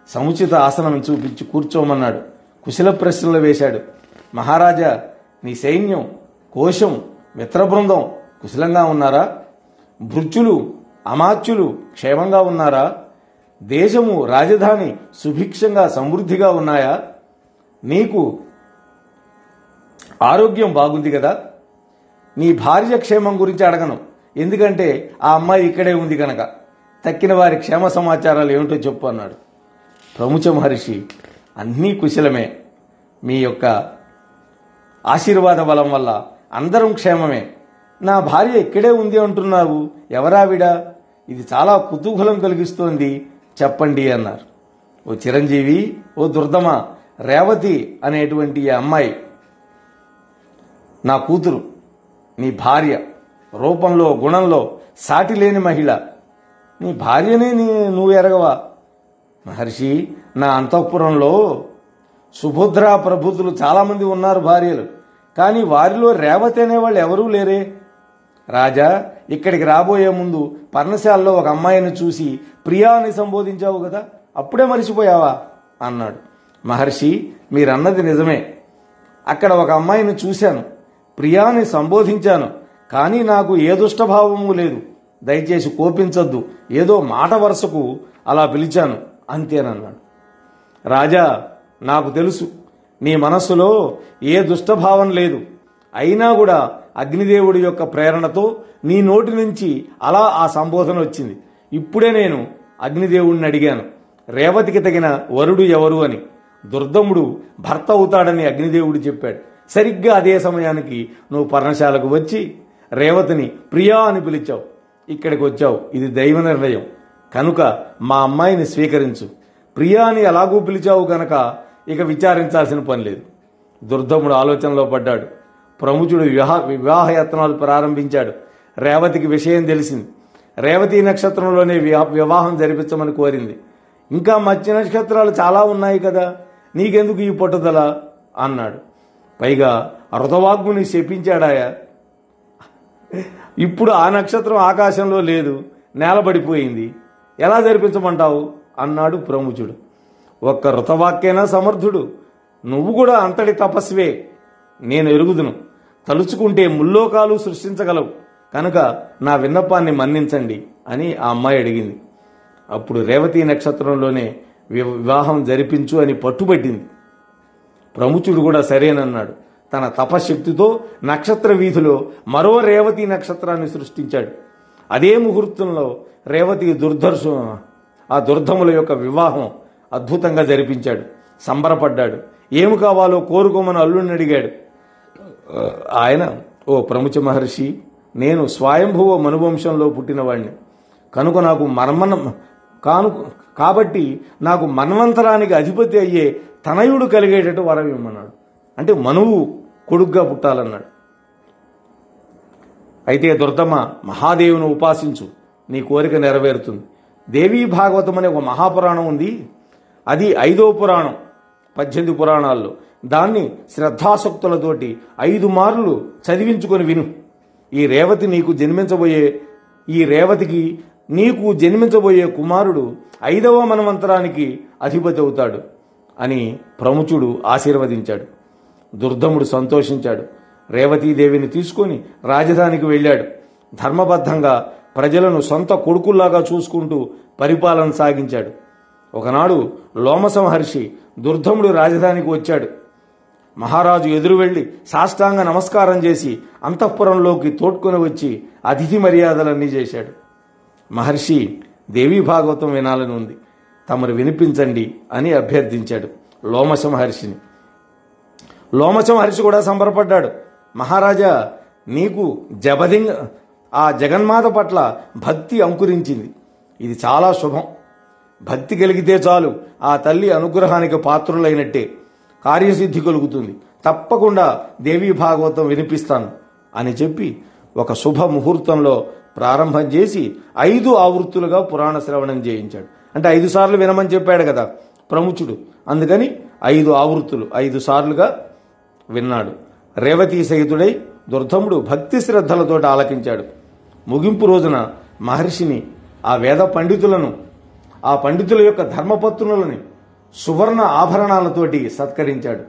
Speaker 1: సముచిత ఆసనం చూపించి కూర్చోమన్నాడు. కుశల ప్రశ్నలు వేశాడు. మహారాజా, నీ సైన్యం, కోశం, మిత్రబృందం కుశలంగా ఉన్నారా? భృత్యులు, అమాత్యులు క్షేమంగా ఉన్నారా? దేశము, రాజధాని సుభిక్షంగా సమృద్ధిగా ఉన్నాయా? నీకు ఆరోగ్యం బాగుంది కదా? నీ భార్య క్షేమం గురించి అడగను, ఎందుకంటే ఆ అమ్మాయి ఇక్కడే ఉంది కనుక. తక్కిన వారి క్షేమ సమాచారాలు ఏమిటో చెప్పు అన్నాడు. ప్రముచ మహర్షి, అన్నీ కుశలమే. మీ యొక్క ఆశీర్వాద బలం వల్ల అందరం క్షేమమే. నా భార్య ఇక్కడే ఉంది అంటున్నావు, ఎవరావిడా? ఇది చాలా కుతూహలం కలిగిస్తోంది, చెప్పండి అన్నారు. ఓ చిరంజీవి, ఓ దుర్దమ, రేవతి అనేటువంటి ఈ అమ్మాయి నా కూతురు, నీ భార్య. రూపంలో, గుణంలో సాటి లేని మహిళ. నీ భార్యనే నువ్వు ఎరగవా? మహర్షి, నా అంతఃపురంలో సుభద్ర ప్రభుతులు చాలామంది ఉన్నారు భార్యలు, కానీ వారిలో రేవతి అనేవాళ్ళు ఎవరూ లేరే. రాజా, ఇక్కడికి రాబోయే ముందు పర్ణశాలలో ఒక అమ్మాయిని చూసి ప్రియా అని సంబోధించావు కదా, అప్పుడే మరిచిపోయావా అన్నాడు. మహర్షి, మీరన్నది నిజమే. అక్కడ ఒక అమ్మాయిని చూశాను, ప్రియాని సంబోధించాను, కానీ నాకు ఏ దుష్టభావము లేదు. దయచేసి కోపించొద్దు, ఏదో మాట వరుసకు అలా పిలిచాను అంతేనన్నాడు. రాజా, నాకు తెలుసు నీ మనస్సులో ఏ దుష్టభావం లేదు, అయినా కూడా అగ్నిదేవుడి యొక్క ప్రేరణతో నీ నోటి నుంచి అలా ఆ సంబోధన వచ్చింది. ఇప్పుడే నేను అగ్నిదేవుడిని అడిగాను, రేవతికి తగిన వరుడు ఎవరు అని. దుర్దముడు భర్త అవుతాడని అగ్నిదేవుడు చెప్పాడు. సరిగ్గా అదే సమయానికి నువ్వు పర్ణశాలకు వచ్చి రేవతిని ప్రియా అని పిలిచావు. ఇక్కడికి వచ్చావు. ఇది దైవ నిర్ణయం కనుక మా అమ్మాయిని స్వీకరించు. ప్రియా అని ఎలాగూ పిలిచావు గనక ఇక విచారించాల్సిన పని లేదు. దుర్దముడు ఆలోచనలో పడ్డాడు. ప్రముఖుడు వివాహయత్నాలు ప్రారంభించాడు. రేవతికి విషయం తెలిసింది. రేవతి నక్షత్రంలోనే వివాహం జరిపించమని కోరింది. ఇంకా మత్స్య నక్షత్రాలు చాలా ఉన్నాయి కదా, నీకెందుకు ఈ పట్టుదల అన్నాడు. పైగా ఋతవాగ్ముని శపించాడాయా. ఇప్పుడు ఆ నక్షత్రం ఆకాశంలో లేదు, నేలబడిపోయింది. ఎలా జరిపించమంటావు అన్నాడు ప్రముఖుడు. ఒక్క ఋతవాక్యేనా సమర్థుడు. నువ్వు కూడా అంతటి తపస్వే, నేను ఎరుగుదును. తలుచుకుంటే ముల్లోకాలు సృష్టించగలవు కనుక నా విన్నపాన్ని మన్నించండి అని ఆ అమ్మాయి అడిగింది. అప్పుడు రేవతి నక్షత్రంలోనే వివాహం జరిపించు అని పట్టుబట్టింది. ప్రముఖుడు కూడా సరేనన్నాడు. తన తపశక్తితో నక్షత్ర వీధిలో మరో రేవతి నక్షత్రాన్ని సృష్టించాడు. అదే ముహూర్తంలో రేవతి ఆ దుర్ధముల యొక్క వివాహం అద్భుతంగా జరిపించాడు. సంబరపడ్డాడు. ఏమి కావాలో కోరుకోమని అల్లుడిని అడిగాడు. ఆయన, ఓ ప్రముఖ మహర్షి, నేను స్వయంభువ మనువంశంలో పుట్టినవాడిని కనుక కాబట్టి నాకు మన్వంతరానికి అధిపతి అయ్యే తనయుడు కలిగేటట్టు వరం ఇమ్మన్నాడు. అంటే మనువు కొడుగ్గా పుట్టాలన్నాడు. అయితే దుర్దమ్మ, మహాదేవుని ఉపాసించు, నీ కోరిక నెరవేరుతుంది. దేవీ భాగవతం అనే ఒక మహాపురాణం ఉంది. అది 5వ పురాణం 18 పురాణాల్లో. దాన్ని శ్రద్ధాసక్తులతోటి 5 మార్లు చదివించుకొని విను. ఈ రేవతికి నీకు జన్మించబోయే కుమారుడు 5వ మన్వంతరానికి అధిపతి అవుతాడు అని ప్రముఖుడు ఆశీర్వదించాడు. దుర్దముడు సంతోషించాడు. రేవతీదేవిని తీసుకొని రాజధానికి వెళ్ళాడు. ధర్మబద్ధంగా ప్రజలను సొంత కొడుకుల్లాగా చూసుకుంటూ పరిపాలన సాగించాడు. ఒకనాడు లోమస మహర్షి దుర్దముడు రాజధానికి వచ్చాడు. మహారాజు ఎదురు వెళ్లి సాష్టాంగ నమస్కారం చేసి అంతఃపురంలోకి తోడ్కొని వచ్చి అతిథి మర్యాదలన్నీ చేశాడు. మహర్షి, దేవీ భాగవతం వినాలని ఉంది, తమరు వినిపించండి అని అభ్యర్థించాడు లోమస మహర్షిని. లోమస మహర్షి కూడా సంబరపడ్డాడు. మహారాజా, నీకు ఆ జగన్మాత పట్ల భక్తి అంకురించింది. ఇది చాలా శుభం. భక్తి కలిగితే చాలు ఆ తల్లి అనుగ్రహానికి పాత్రులైనట్టే. కార్యసిద్ధి కలుగుతుంది. తప్పకుండా దేవీ భాగవతం వినిపిస్తాను అని చెప్పి ఒక శుభ ముహూర్తంలో ప్రారంభం చేసి 5 ఆవృత్తులుగా పురాణ శ్రవణం చేయించాడు. అంటే 5 సార్లు వినమని చెప్పాడు కదా ప్రముఖుడు, అందుకని 5 ఆవృత్తులు 5 సార్లుగా విన్నాడు. రేవతీ సహితుడై దుర్ధముడు భక్తి శ్రద్ధలతో ఆలకించాడు. ముగింపు రోజున మహర్షిని, ఆ వేద పండితులను, ఆ పండితుల యొక్క ధర్మపత్నులని సువర్ణ ఆభరణాలతోటి సత్కరించాడు.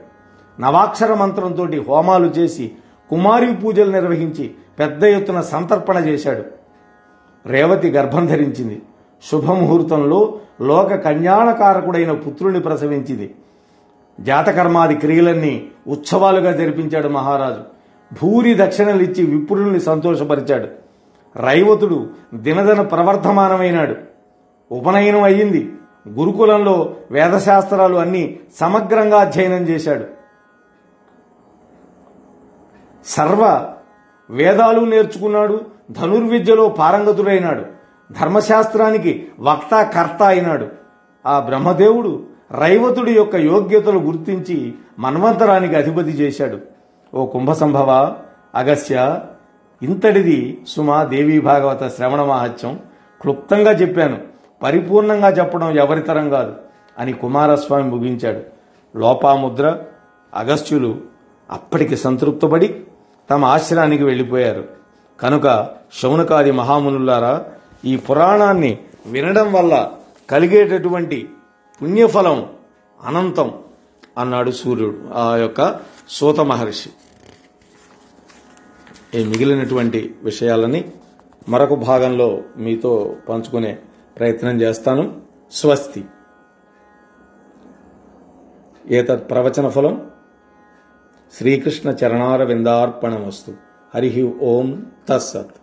Speaker 1: నవాక్షర మంత్రంతో హోమాలు చేసి కుమారి పూజలు నిర్వహించి పెద్ద ఎత్తున సంతర్పణ చేశాడు. రేవతి గర్భం ధరించింది. శుభముహూర్తంలో లోక కళ్యాణకారకుడైన పుత్రుని ప్రసవించింది. జాతకర్మాది క్రియలన్నీ ఉత్సవాలుగా జరిపించాడు మహారాజు. భూరి దక్షిణలిచ్చి విప్రుల్ని సంతోషపరిచాడు. రైవతుడు దినదిన ప్రవర్ధమానమైనాడు. ఉపనయనం అయ్యింది. గురుకులంలో వేదశాస్త్రాలు అన్నీ సమగ్రంగా అధ్యయనం చేశాడు. సర్వ వేదాలు నేర్చుకున్నాడు. ధనుర్విద్యలో పారంగతుడైనాడు. ధర్మశాస్త్రానికి వక్త కర్త అయినాడు. ఆ బ్రహ్మదేవుడు రైవతుడి యొక్క యోగ్యతలు గుర్తించి మన్వంతరానికి అధిపతి చేశాడు. ఓ కుంభసంభవ, అగస్య, ఇంతటిది సుమా దేవీ భాగవత శ్రవణ మహత్యం. క్లుప్తంగా చెప్పాను, పరిపూర్ణంగా చెప్పడం ఎవరితరం కాదు అని కుమారస్వామి ముగించాడు. లోపాముద్ర, అగస్త్యులు అప్పటికి సంతృప్తపడి తమ ఆశ్రయానికి వెళ్ళిపోయారు. కనుక శౌనకాది మహామునులారా, ఈ పురాణాన్ని వినడం వల్ల కలిగేటటువంటి పుణ్యఫలం అనంతం అన్నాడు సూర్యుడు, ఆ యొక్క సూత మహర్షి. ఈ మిగిలినటువంటి విషయాలని మరొక భాగంలో మీతో పంచుకునే ప్రయత్నం చేస్తాను. స్వస్తి. ఏతత్ ప్రవచన ఫలం శ్రీకృష్ణ చరణారవిందార్పణమస్తు. హరి ఓం తత్సత్.